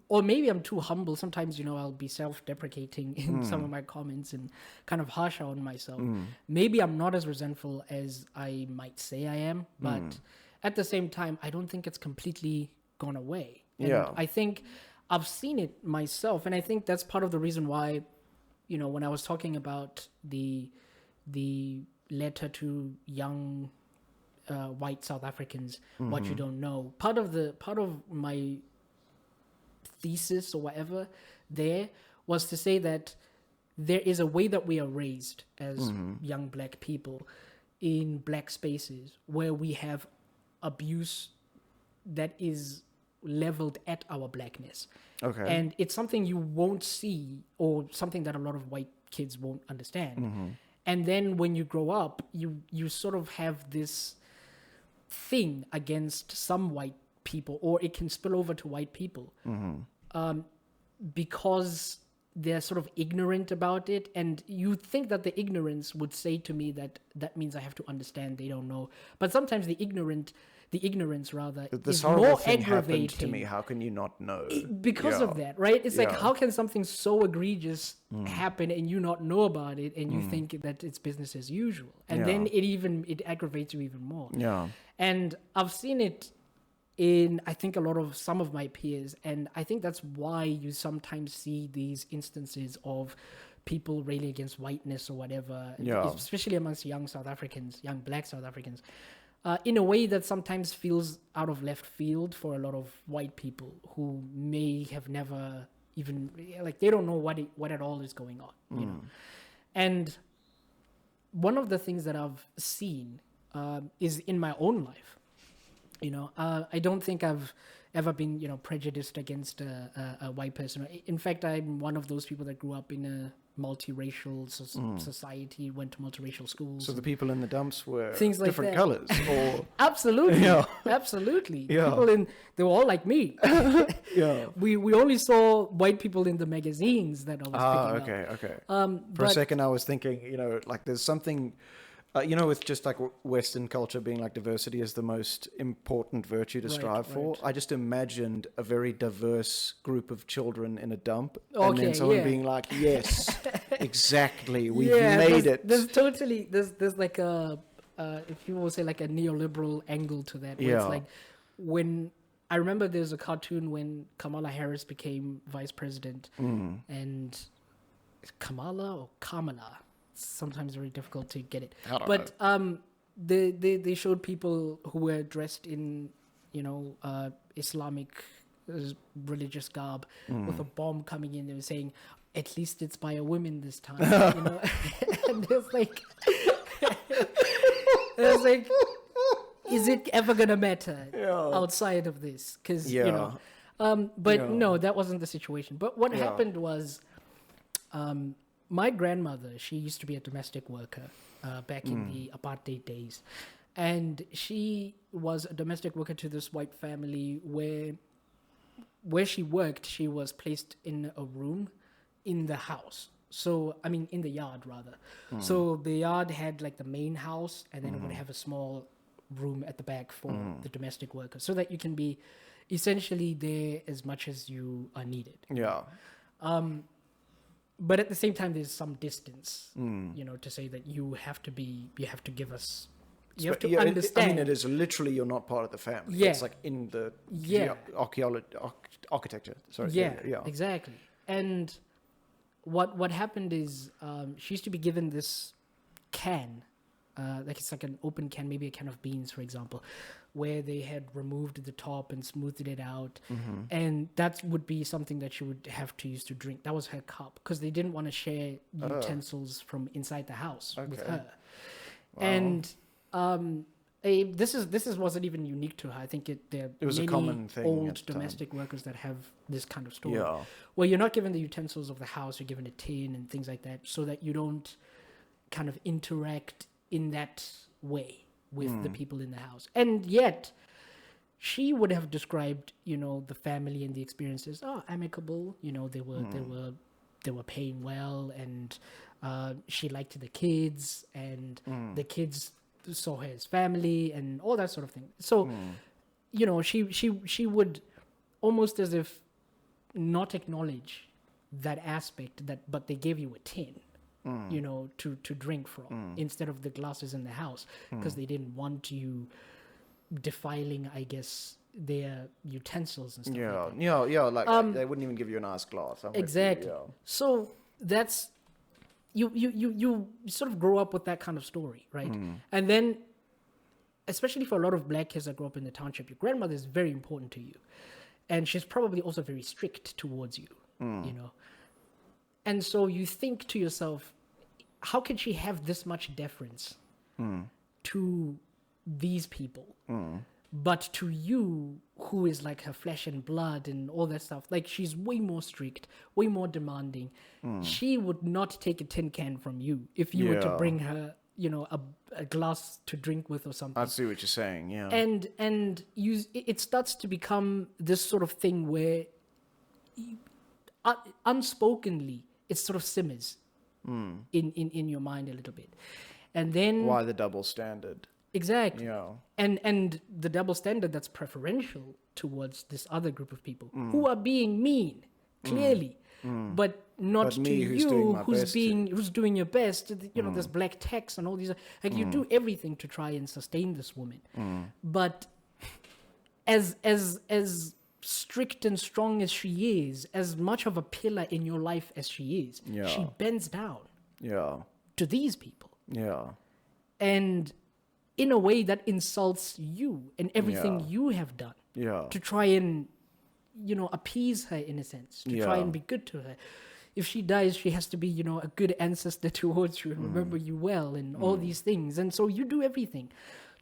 or maybe I'm too humble. Sometimes, I'll be self-deprecating in some of my comments and kind of harsh on myself. Maybe I'm not as resentful as I might say I am, but at the same time, I don't think it's completely gone away. And I think I've seen it myself, and I think that's part of the reason why, when I was talking about the letter to young white South Africans, what you don't know, part of my thesis or whatever there was to say that there is a way that we are raised as young black people in black spaces where we have abuse that is leveled at our blackness. And it's something you won't see, or something that a lot of white kids won't understand. And then when you grow up, you sort of have this thing against some white people, or it can spill over to white people, because they're sort of ignorant about it. And you think that the ignorance would say to me that means I have to understand they don't know. But sometimes the ignorance is more aggravating to me. How can you not know? Because of that, right? It's like, how can something so egregious happen and you not know about it, and you think that it's business as usual, and then it aggravates you even more. And I've seen it in, I think, some of my peers, and I think that's why you sometimes see these instances of people railing against whiteness or whatever, especially amongst young black South Africans, in a way that sometimes feels out of left field for a lot of white people who may have never even, like, they don't know what at all is going on, And one of the things that I've seen is in my own life. I don't think I've ever been, prejudiced against a white person. In fact, I'm one of those people that grew up in a multiracial society, went to multiracial schools. So the people in the dumps were things like different that. colors, or absolutely, absolutely. People they were all like me. We only saw white people in the magazines that I was picking up. Okay. For a second, I was thinking, like, there's something. With just like Western culture being like diversity is the most important virtue to strive for. I just imagined a very diverse group of children in a dump, and then someone being like, "Yes, exactly, we've made it." There's like a if you will say, like, a neoliberal angle to that. Where it's like, when I remember there's a cartoon when Kamala Harris became vice president, and Kamala or Kamala. Sometimes very difficult to get it, but they showed people who were dressed in Islamic religious garb with a bomb coming in. They were saying, at least it's by a woman this time. And it's like is it ever gonna matter outside of this? Because no, that wasn't the situation. But what happened was, my grandmother, she used to be a domestic worker back in the apartheid days. And she was a domestic worker to this white family where she worked, she was placed in a room in the house. So, in the yard, rather. So the yard had, like, the main house, and then it would have a small room at the back for the domestic worker, so that you can be essentially there as much as you are needed. But at the same time, there's some distance, to say that you have to give us, you have to understand. It is literally, you're not part of the family. It's like in the architecture. Sorry. Yeah, exactly. And what happened is, she used to be given this can like it's like an open can, maybe a can of beans, for example, where they had removed the top and smoothed it out. And that would be something that she would have to use to drink. That was her cup, because they didn't want to share utensils from inside the house with her. Wow. And this wasn't even unique to her. I think there was are a many common thing at old the time. domestic workers that have this kind of story. Yeah. Where you're not given the utensils of the house, you're given a tin and things like that, so that you don't kind of interact in that way with the people in the house. And yet she would have described, the family and the experiences, amicable, they were paying well, and she liked the kids, and the kids saw her as family and all that sort of thing. So she would almost as if not acknowledge that aspect, but they gave you a tin, to drink from instead of the glasses in the house, because they didn't want you defiling, I guess, their utensils and stuff like that. Like they wouldn't even give you a nice glass. Exactly. So that's you sort of grow up with that kind of story, right? And then, especially for a lot of black kids that grow up in the township, your grandmother is very important to you, and she's probably also very strict towards you, and so you think to yourself, how can she have this much deference to these people, but to you, who is like her flesh and blood and all that stuff, like she's way more strict, way more demanding. She would not take a tin can from you if you were to bring her, a glass to drink with or something. I see what you're saying. Yeah. And it starts to become this sort of thing where unspokenly it sort of simmers in your mind a little bit. And then Why the double standard? Exactly. Yeah. And the double standard that's preferential towards this other group of people who are being mean, clearly, but not But to me, who's doing you, my who's best who's doing your best. There's black text and all these. Like you do everything to try and sustain this woman, but as strict and strong as she is, as much of a pillar in your life as she is, she bends down to these people. Yeah. And in a way that insults you and everything you have done to try and, appease her in a sense, to try and be good to her. If she dies, she has to be, a good ancestor towards you and remember you well and all these things. And so you do everything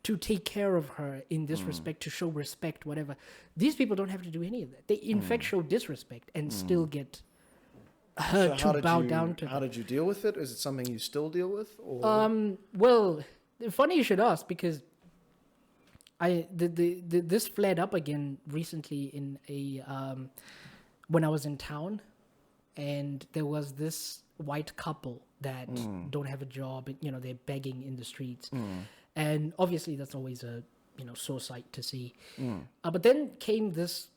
to take care of her in this respect, to show respect, whatever. These people don't have to do any of that. They in fact show disrespect and still get her to bow down to. How did you deal with it? Is it something you still deal with? Or? Well, funny you should ask, because this flared up again recently in when I was in town, and there was this white couple that don't have a job, and they're begging in the streets, and obviously that's always a sore sight to see. But then came this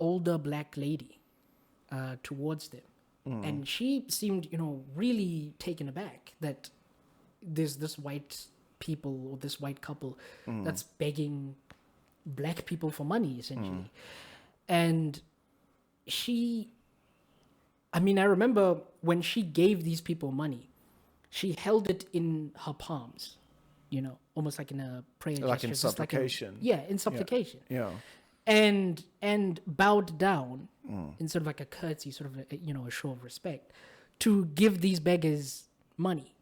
older black lady towards them, and she seemed really taken aback that there's this white people or this white couple that's begging black people for money, essentially. And I remember when she gave these people money, she held it in her palms, almost like in a prayer Like gesture, in just supplication. in supplication. Yeah. And bowed down in sort of like a curtsy, sort of a show of respect, to give these beggars money.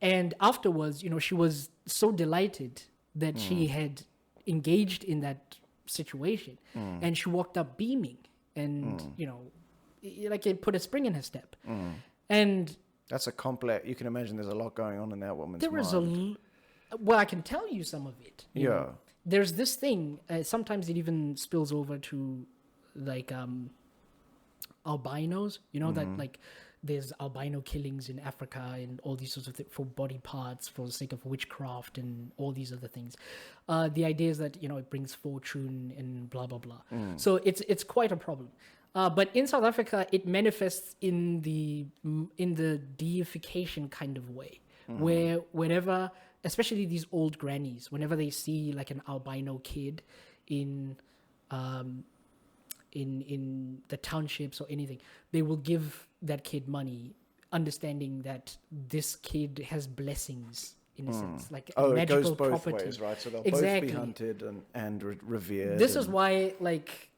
And afterwards, she was so delighted that she had engaged in that situation, and she walked up beaming, and like it put a spring in her step. And that's a complex. You can imagine there's a lot going on in that woman's there mind. Well, I can tell you some of it. you Yeah. know. There's this thing. Sometimes it even spills over to like albinos. That like there's albino killings in Africa and all these sorts of things for body parts, for the sake of witchcraft and all these other things. The idea is that it brings fortune and blah blah blah. So it's quite a problem. But in South Africa, it manifests in the deification kind of way, where whenever, especially these old grannies, whenever they see like an albino kid in the townships or anything, they will give that kid money, understanding that this kid has blessings in a sense, like a Oh, it magical goes both property. ways, right? So they'll Exactly. both be hunted and revered. This is why, like,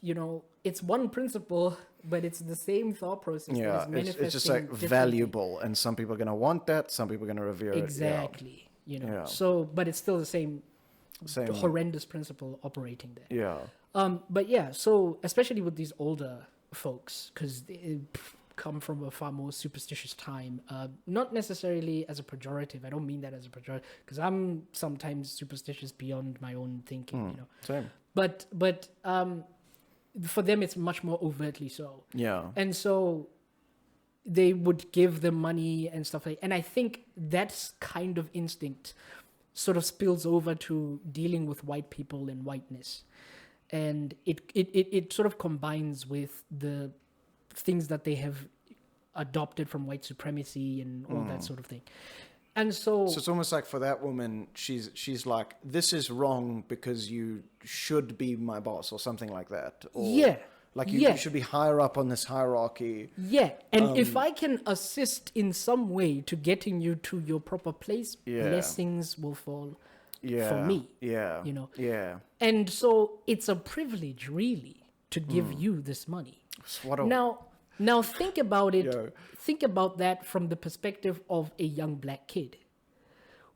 it's one principle, but it's the same thought process. yeah, that is it's just manifesting like differently. valuable, and some people are going to want that, some people are going to revere Exactly. Yeah. So, but it's still the same Same. horrendous principle operating there. it. Yeah. But yeah, so especially with these older folks, because they come from a far more superstitious time, not necessarily as a pejorative. I don't mean that as a pejorative, because I'm sometimes superstitious beyond my own thinking, Same. But for them, it's much more overtly so. Yeah. And so they would give them money and stuff like. And I think that kind of instinct sort of spills over to dealing with white people and whiteness, and it sort of combines with the things that they have adopted from white supremacy and all that sort of thing. And so So it's almost like for that woman, she's like, this is wrong because you should be my boss or something like that. Or Yeah. Like you, Yeah. you should be higher up on this hierarchy. yeah, and if I can assist in some way to getting you to your proper place, Yeah. blessings will fall Yeah. for me. Yeah. Yeah. And so it's a privilege, really, to give you this money. What a, Now think about it. Yo. Think about that from the perspective of a young black kid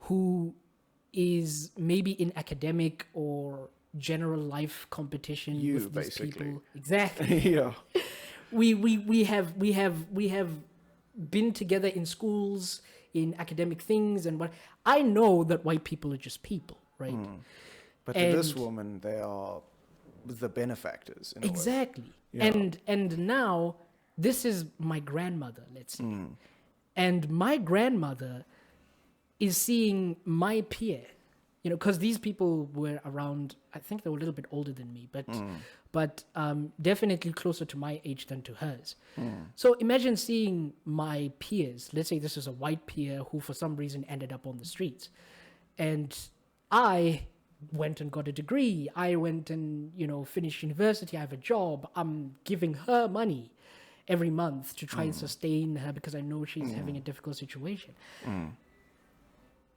who is maybe in academic or general life competition You, with these basically. people. Exactly. yeah. We have been together in schools, in academic things, and what I know that white people are just people, right? But to this And- woman, they are the benefactors. In a way. Exactly. Yeah. And now this is my grandmother, let's say. And my grandmother is seeing my peer, because these people were around, I think they were a little bit older than me, but definitely closer to my age than to hers. So imagine seeing my peers. Let's say this is a white peer who for some reason ended up on the streets. And I went and got a degree. I went and, finished university. I have a job. I'm giving her money every month to try and sustain her because I know she's having a difficult situation.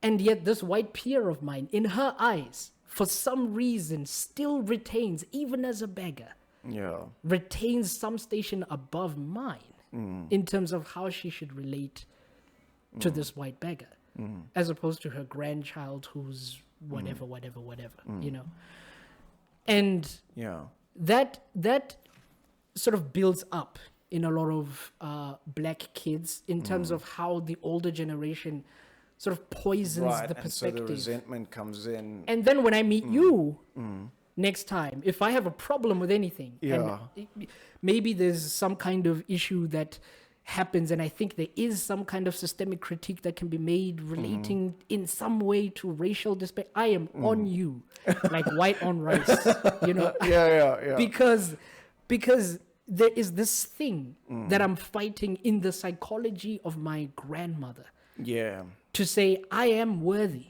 And yet this white peer of mine, in her eyes, for some reason, still retains, even as a beggar, Yeah. retains some station above mine in terms of how she should relate to this white beggar, as opposed to her grandchild who's whatever, And Yeah. that sort of builds up in a lot of black kids in terms of how the older generation sort of poisons Right. the And so perspective. the resentment comes in. And then when I meet you next time, if I have a problem with anything, Yeah. and maybe there's some kind of issue that happens, and I think there is some kind of systemic critique that can be made relating in some way to racial disparity, I am on you, like white on rice, Yeah. because there is this thing that I'm fighting in the psychology of my grandmother Yeah. to say I am worthy.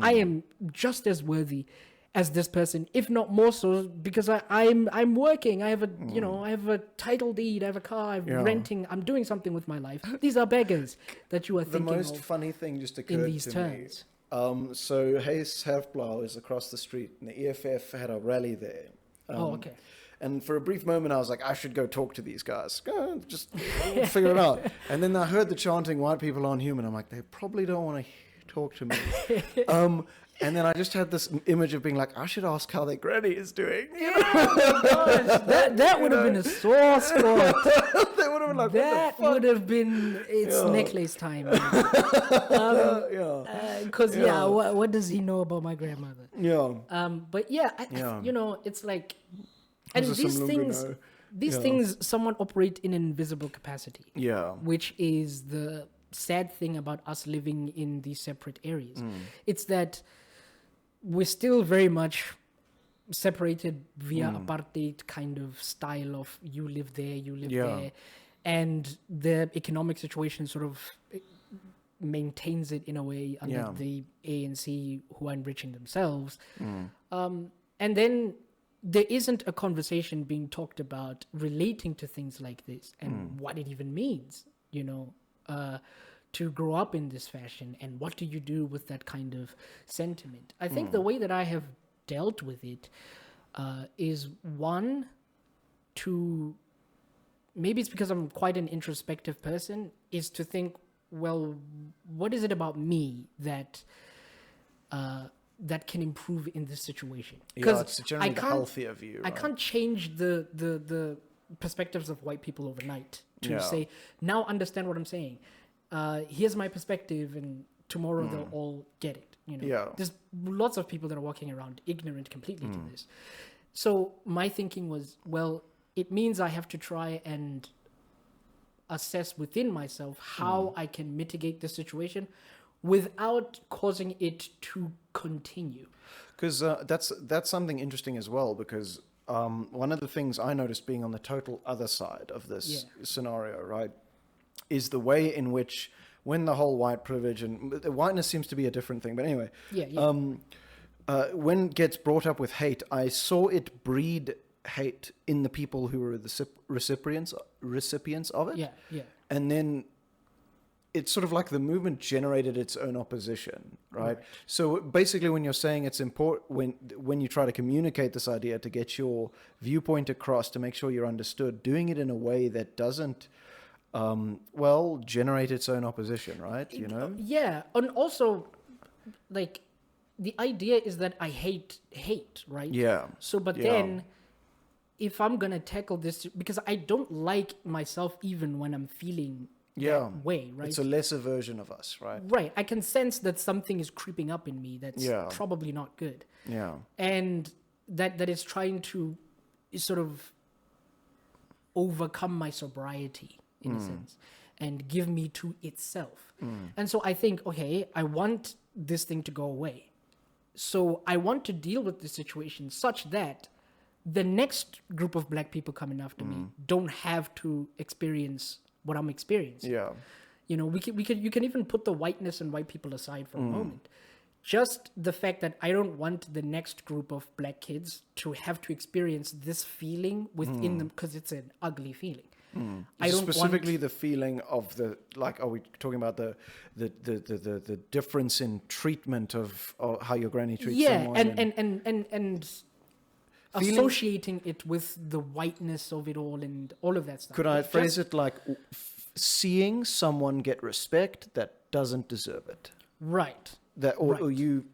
I am just as worthy as this person, if not more so, because I'm working. I have a I have a title deed. I have a car. I'm renting. I'm doing something with my life. These are beggars that you are The thinking most of funny thing just in occurred these to terms. me. So Hayes Herfblau is across the street, and the EFF had a rally there. Okay. And for a brief moment, I was like, I should go talk to these guys. Go, just figure it out. And then I heard the chanting, white people aren't human. I'm like, they probably don't want to talk to me. And then I just had this image of being like, I should ask how their granny is doing. That would have been a sore spot. They would have been like, That what would have been necklace time. the fuck? Because what does he know about my grandmother? Yeah. But yeah, Yeah. it's like, and How's these some things, Lungu know? these Yeah. things, somewhat operate in an invisible capacity, Yeah. which is the sad thing about us living in these separate areas. It's that we're still very much separated via apartheid kind of style of you live there, you live Yeah. there, and the economic situation sort of maintains it in a way under Yeah. the ANC who are enriching themselves. And then there isn't a conversation being talked about relating to things like this and what it even means, to grow up in this fashion, and what do you do with that kind of sentiment? I think the way that I have dealt with it is one, to maybe it's because I'm quite an introspective person, is to think, well, what is it about me that that can improve in this situation? Yeah, it's generally the healthier view. I can't change the perspectives of white people overnight to say, now understand what I'm saying. Here's my perspective, and tomorrow they'll all get it. You know, there's lots of people that are walking around ignorant completely to this. So my thinking was, well, it means I have to try and assess within myself how I can mitigate the situation without causing it to continue. Because that's something interesting as well, because one of the things I noticed being on the total other side of this scenario, right, is the way in which, when the whole white privilege and whiteness seems to be a different thing, but anyway, when it gets brought up with hate, I saw it breed hate in the people who were the recipients of it. And then it's sort of like the movement generated its own opposition, right? So basically, when you're saying it's important, when you try to communicate this idea to get your viewpoint across, to make sure you're understood, doing it in a way that doesn't, generate its own opposition, right? You know? Yeah, and also, like, the idea is that I hate, right? Yeah. So, but then, if I'm gonna tackle this, because I don't like myself even when I'm feeling that way, right? It's a lesser version of us, right? Right. I can sense that something is creeping up in me that's probably not good. Yeah. And that is trying to sort of overcome my sobriety in a sense and give me to itself. And so I think, okay, I want this thing to go away. So I want to deal with the situation such that the next group of black people coming after me don't have to experience what I'm experiencing. Yeah. You know, you can even put the whiteness and white people aside for a moment. Just the fact that I don't want the next group of black kids to have to experience this feeling within them, because it's an ugly feeling. I don't specifically the feeling of the, like, are we talking about the difference in treatment of how your granny treats someone? And associating it with the whiteness of it all and all of that stuff. Could I phrase it like seeing someone get respect that doesn't deserve it? Right. That, or you,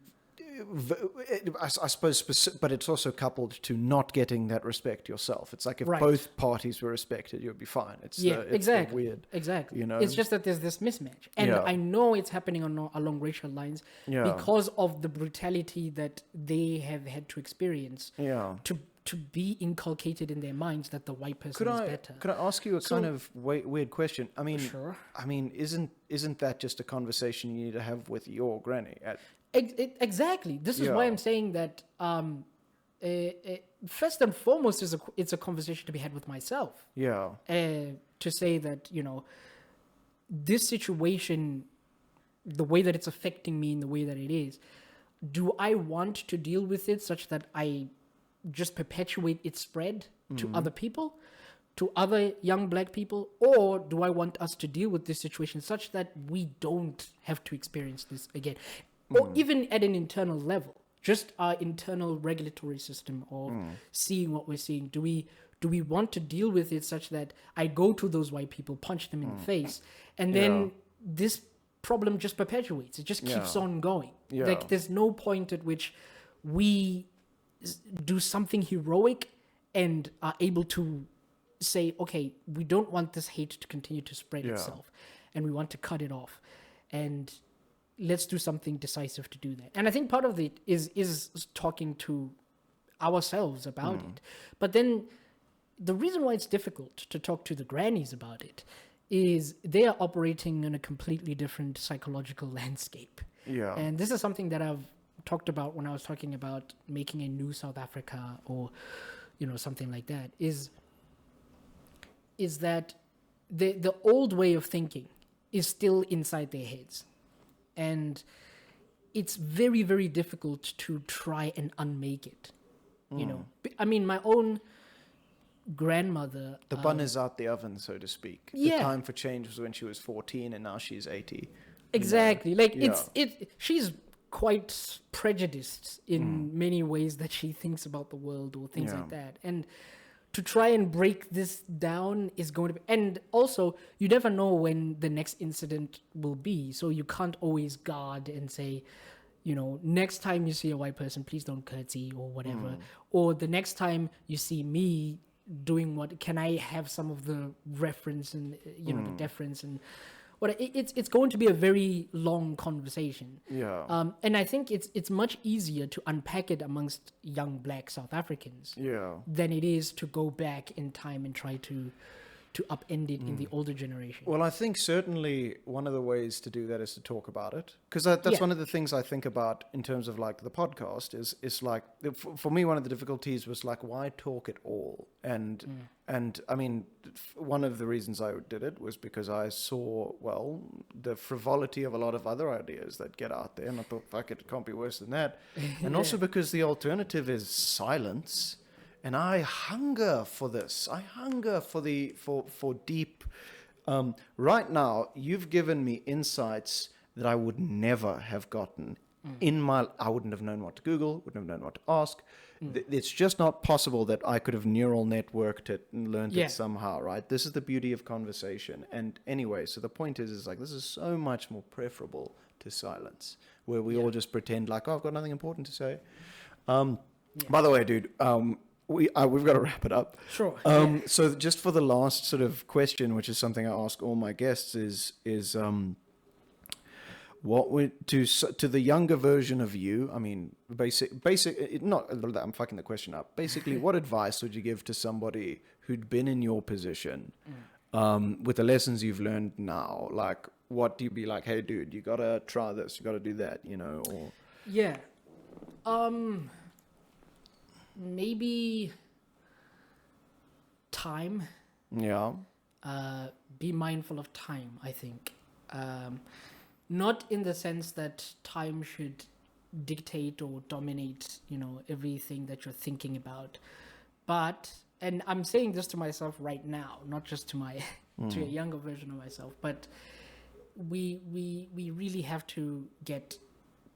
I suppose, but it's also coupled to not getting that respect yourself. It's like if both parties were respected, you'd be fine. It's exactly. Weird. Exactly. You know, it's just that there's this mismatch, and I know it's happening along racial lines because of the brutality that they have had to experience. To be inculcated in their minds that the white person is better. Could I ask you a kind of weird question? I mean, I mean, isn't that just a conversation you need to have with your granny? Exactly. This is why I'm saying that first and foremost it's a conversation to be had with myself. Yeah. To say that, you know, this situation, the way that it's affecting me in the way that it is, do I want to deal with it such that I just perpetuate its spread to other people, to other young black people, or do I want us to deal with this situation such that we don't have to experience this again? Or even at an internal level, just our internal regulatory system of seeing what we're seeing. Do we want to deal with it such that I go to those white people, punch them in the face, and then this problem just perpetuates? It just keeps on going. Like, there's no point at which we do something heroic and are able to say, okay, we don't want this hate to continue to spread itself, and we want to cut it off, and let's do something decisive to do that. And I think part of it is talking to ourselves about it. But then the reason why it's difficult to talk to the grannies about it is they are operating in a completely different psychological landscape. Yeah. And this is something that I've talked about when I was talking about making a new South Africa, or, you know, something like that, is that the old way of thinking is still inside their heads. And it's very, very difficult to try and unmake it. You know, I mean, my own grandmother. The bun is out the oven, so to speak. Yeah. The time for change was when she was 14 and now she's 80. Exactly. Like Yeah. she's quite prejudiced in many ways that she thinks about the world or things Yeah. like that. And to try and break this down is going to be, and also you never know when the next incident will be. So you can't always guard and say, you know, next time you see a white person, please don't curtsy or whatever. Or the next time you see me doing what, can I have some of the reference and, you know, the deference and what it's going to be a very long conversation. Yeah. And I think it's much easier to unpack it amongst young black South Africans Yeah. than it is to go back in time and try to upend it in the older generation. Well, I think certainly one of the ways to do that is to talk about it, because that's Yeah. one of the things I think about in terms of like the podcast is like for me one of the difficulties was like why talk at all, and I mean one of the reasons I did it was because I saw the frivolity of a lot of other ideas that get out there, and I thought fuck it can't be worse than that, and also because the alternative is silence. And I hunger for this. I hunger for for deep. Right now, you've given me insights that I would never have gotten I wouldn't have known what to Google, wouldn't have known what to ask. It's just not possible that I could have neural networked it and learned Yeah. it somehow, right? This is the beauty of conversation. And anyway, so the point is like this is so much more preferable to silence, where we all just pretend like, oh, I've got nothing important to say. By the way, dude. We've got to wrap it up. Sure. So just for the last sort of question, which is something I ask all my guests, is what would to the younger version of you? I mean, I'm fucking the question up. Basically, what advice would you give to somebody who'd been in your position, with the lessons you've learned now? Like, what do you be like? Hey, dude, you gotta try this. You gotta do that. You know, or Yeah. Maybe time. yeah, Be mindful of time, I think. Not in the sense that time should dictate or dominate, you know, everything that you're thinking about. But, and I'm saying this to myself right now, not just to my to a younger version of myself, but we really have to get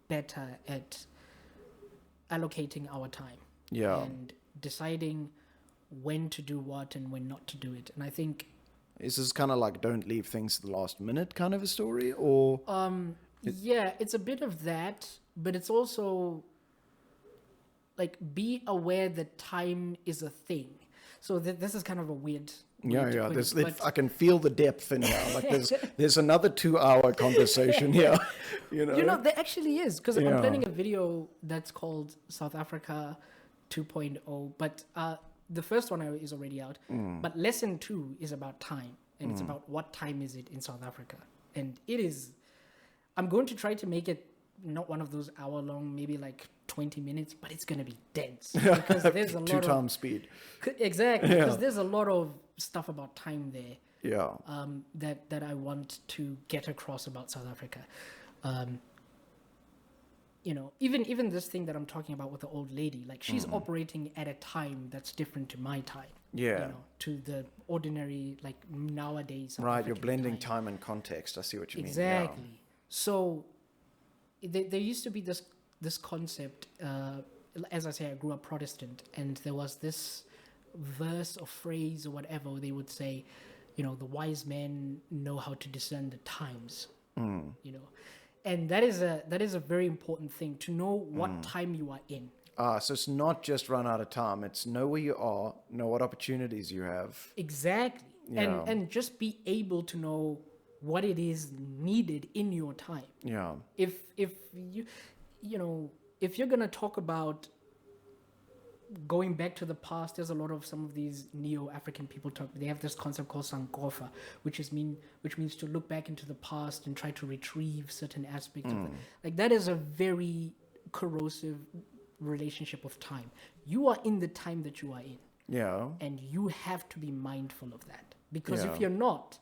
better at allocating our time. yeah. And deciding when to do what and when not to do it. And I think Is this kind of like don't leave things to the last minute kind of a story, or yeah, it's a bit of that, but it's also like be aware that time is a thing. So this is kind of a weird way to yeah? put it, but I can feel the depth in here. Like there's another 2-hour conversation here. You know. there actually is, because Yeah. I'm planning a video that's called South Africa 2.0, but the first one is already out. But lesson 2 is about time, and it's about what time is it in South Africa, and it is. I'm going to try to make it not one of those hour-long, maybe like 20 minutes, but it's going to be dense because there's a lot 2 of times speed. exactly Yeah. because there's a lot of stuff about time there. Yeah. That I want to get across about South Africa. You know, even this thing that I'm talking about with the old lady, like she's operating at a time that's different to my time. Yeah. You know, to the ordinary, like nowadays. South Right. You're African blending time. time and context. I see what you mean. Exactly. So there used to be this concept. As I say, I grew up Protestant, and there was this verse or phrase or whatever they would say, you know, the wise men know how to discern the times. You know, and that is a very important thing, to know what time you are in. So it's not just run out of time. It's know where you are, know what opportunities you have. Exactly. Yeah. And just be able to know what it is needed in your time. Yeah. If you know, if you're gonna talk about going back to the past, there's a lot of some of these neo-African people they have this concept called sankofa, which means to look back into the past and try to retrieve certain aspects of it. Like that is a very corrosive relationship with time. You are in the time that you are in, Yeah. and you have to be mindful of that, because Yeah. if you're not,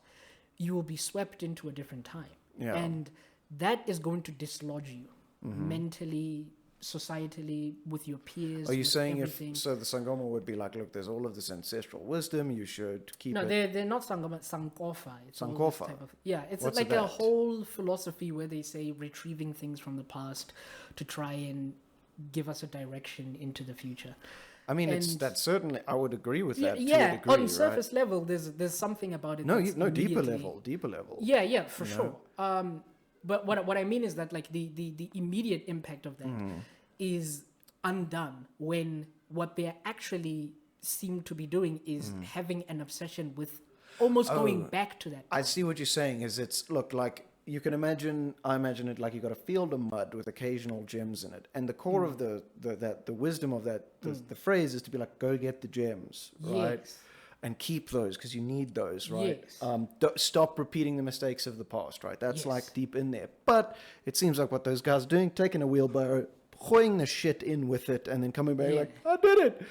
you will be swept into a different time. Yeah. And that is going to dislodge you mentally, societally with your peers. Are you with saying everything. if so? The Sangoma would be like, look, there's all of this ancestral wisdom. You should keep No, it. they're not Sangoma, Sankofa. It's all this Sankofa? type of, yeah, it's What's like that? a whole philosophy where they say retrieving things from the past to try and give us a direction into the future. I mean, it's And- that's certainly. I would agree with that. Yeah, to a degree, on surface right? level, there's something about it. No, that's no, deeper immediately- level. Yeah, for You sure. But what I mean is that like the immediate impact of that is undone when what they actually seem to be doing is having an obsession with almost going back to that. I see what you're saying. Is it's look like you can imagine. I imagine it like you got a field of mud with occasional gems in it, and the core of the wisdom of that the phrase is to be like, go get the gems, right? Yes. And keep those because you need those, right? Yes. Stop repeating the mistakes of the past, right? That's Yes. like deep in there. But it seems like what those guys are doing, taking a wheelbarrow, pouring the shit in with it, and then coming back Yeah. like, I did it.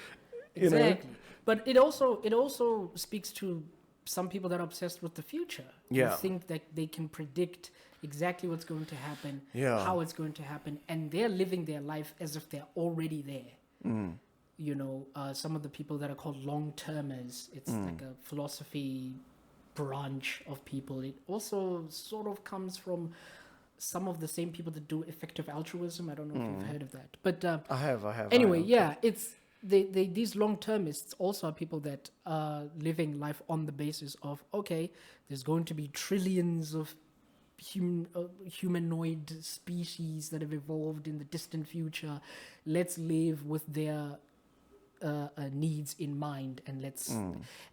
You know? Exactly. But it also speaks to some people that are obsessed with the future. Yeah. Who think that they can predict exactly what's going to happen, Yeah. how it's going to happen, and they're living their life as if they're already there. You know, some of the people that are called long-termers, it's like a philosophy branch of people. It also sort of comes from some of the same people that do effective altruism. I don't know if you've heard of that. But I have. anyway, yeah, it's these long-termists also are people that are living life on the basis of, okay, there's going to be trillions of humanoid species that have evolved in the distant future. Let's live with their needs in mind, and let's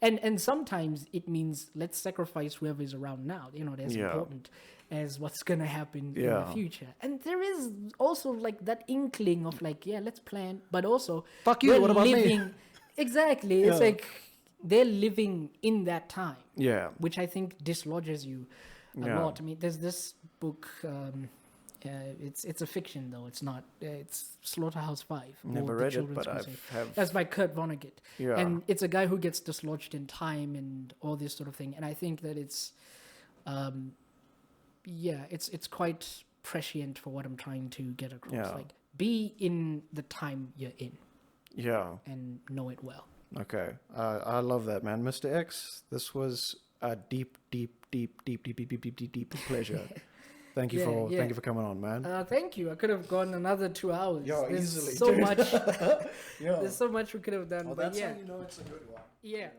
and sometimes it means let's sacrifice whoever is around now. You know, that's Yeah. important as what's gonna happen in the Yeah. future. And there is also like that inkling of like, yeah, let's plan, but also Fuck you, we're what about me? living exactly. It's Yeah. like they're living in that time, Yeah. which I think dislodges you a Yeah. lot. I mean, there's this book. It's a fiction though. It's not. It's Slaughterhouse-Five. or Never The read it, Children's but I Crusade. have. That's by Kurt Vonnegut. Yeah. And it's a guy who gets dislodged in time and all this sort of thing. And I think that it's, it's quite prescient for what I'm trying to get across. Yeah. Like, be in the time you're in Yeah. and know it well. Okay. I love that, man. Mr. X, this was a deep pleasure. Thank you Yeah, for coming on, man. Thank you. I could have gone another 2 hours. Yeah, There's easily, so dude. much. Yeah. There's so much we could have done. Well, but that's yeah, how you know it's a good one. yeah. You know?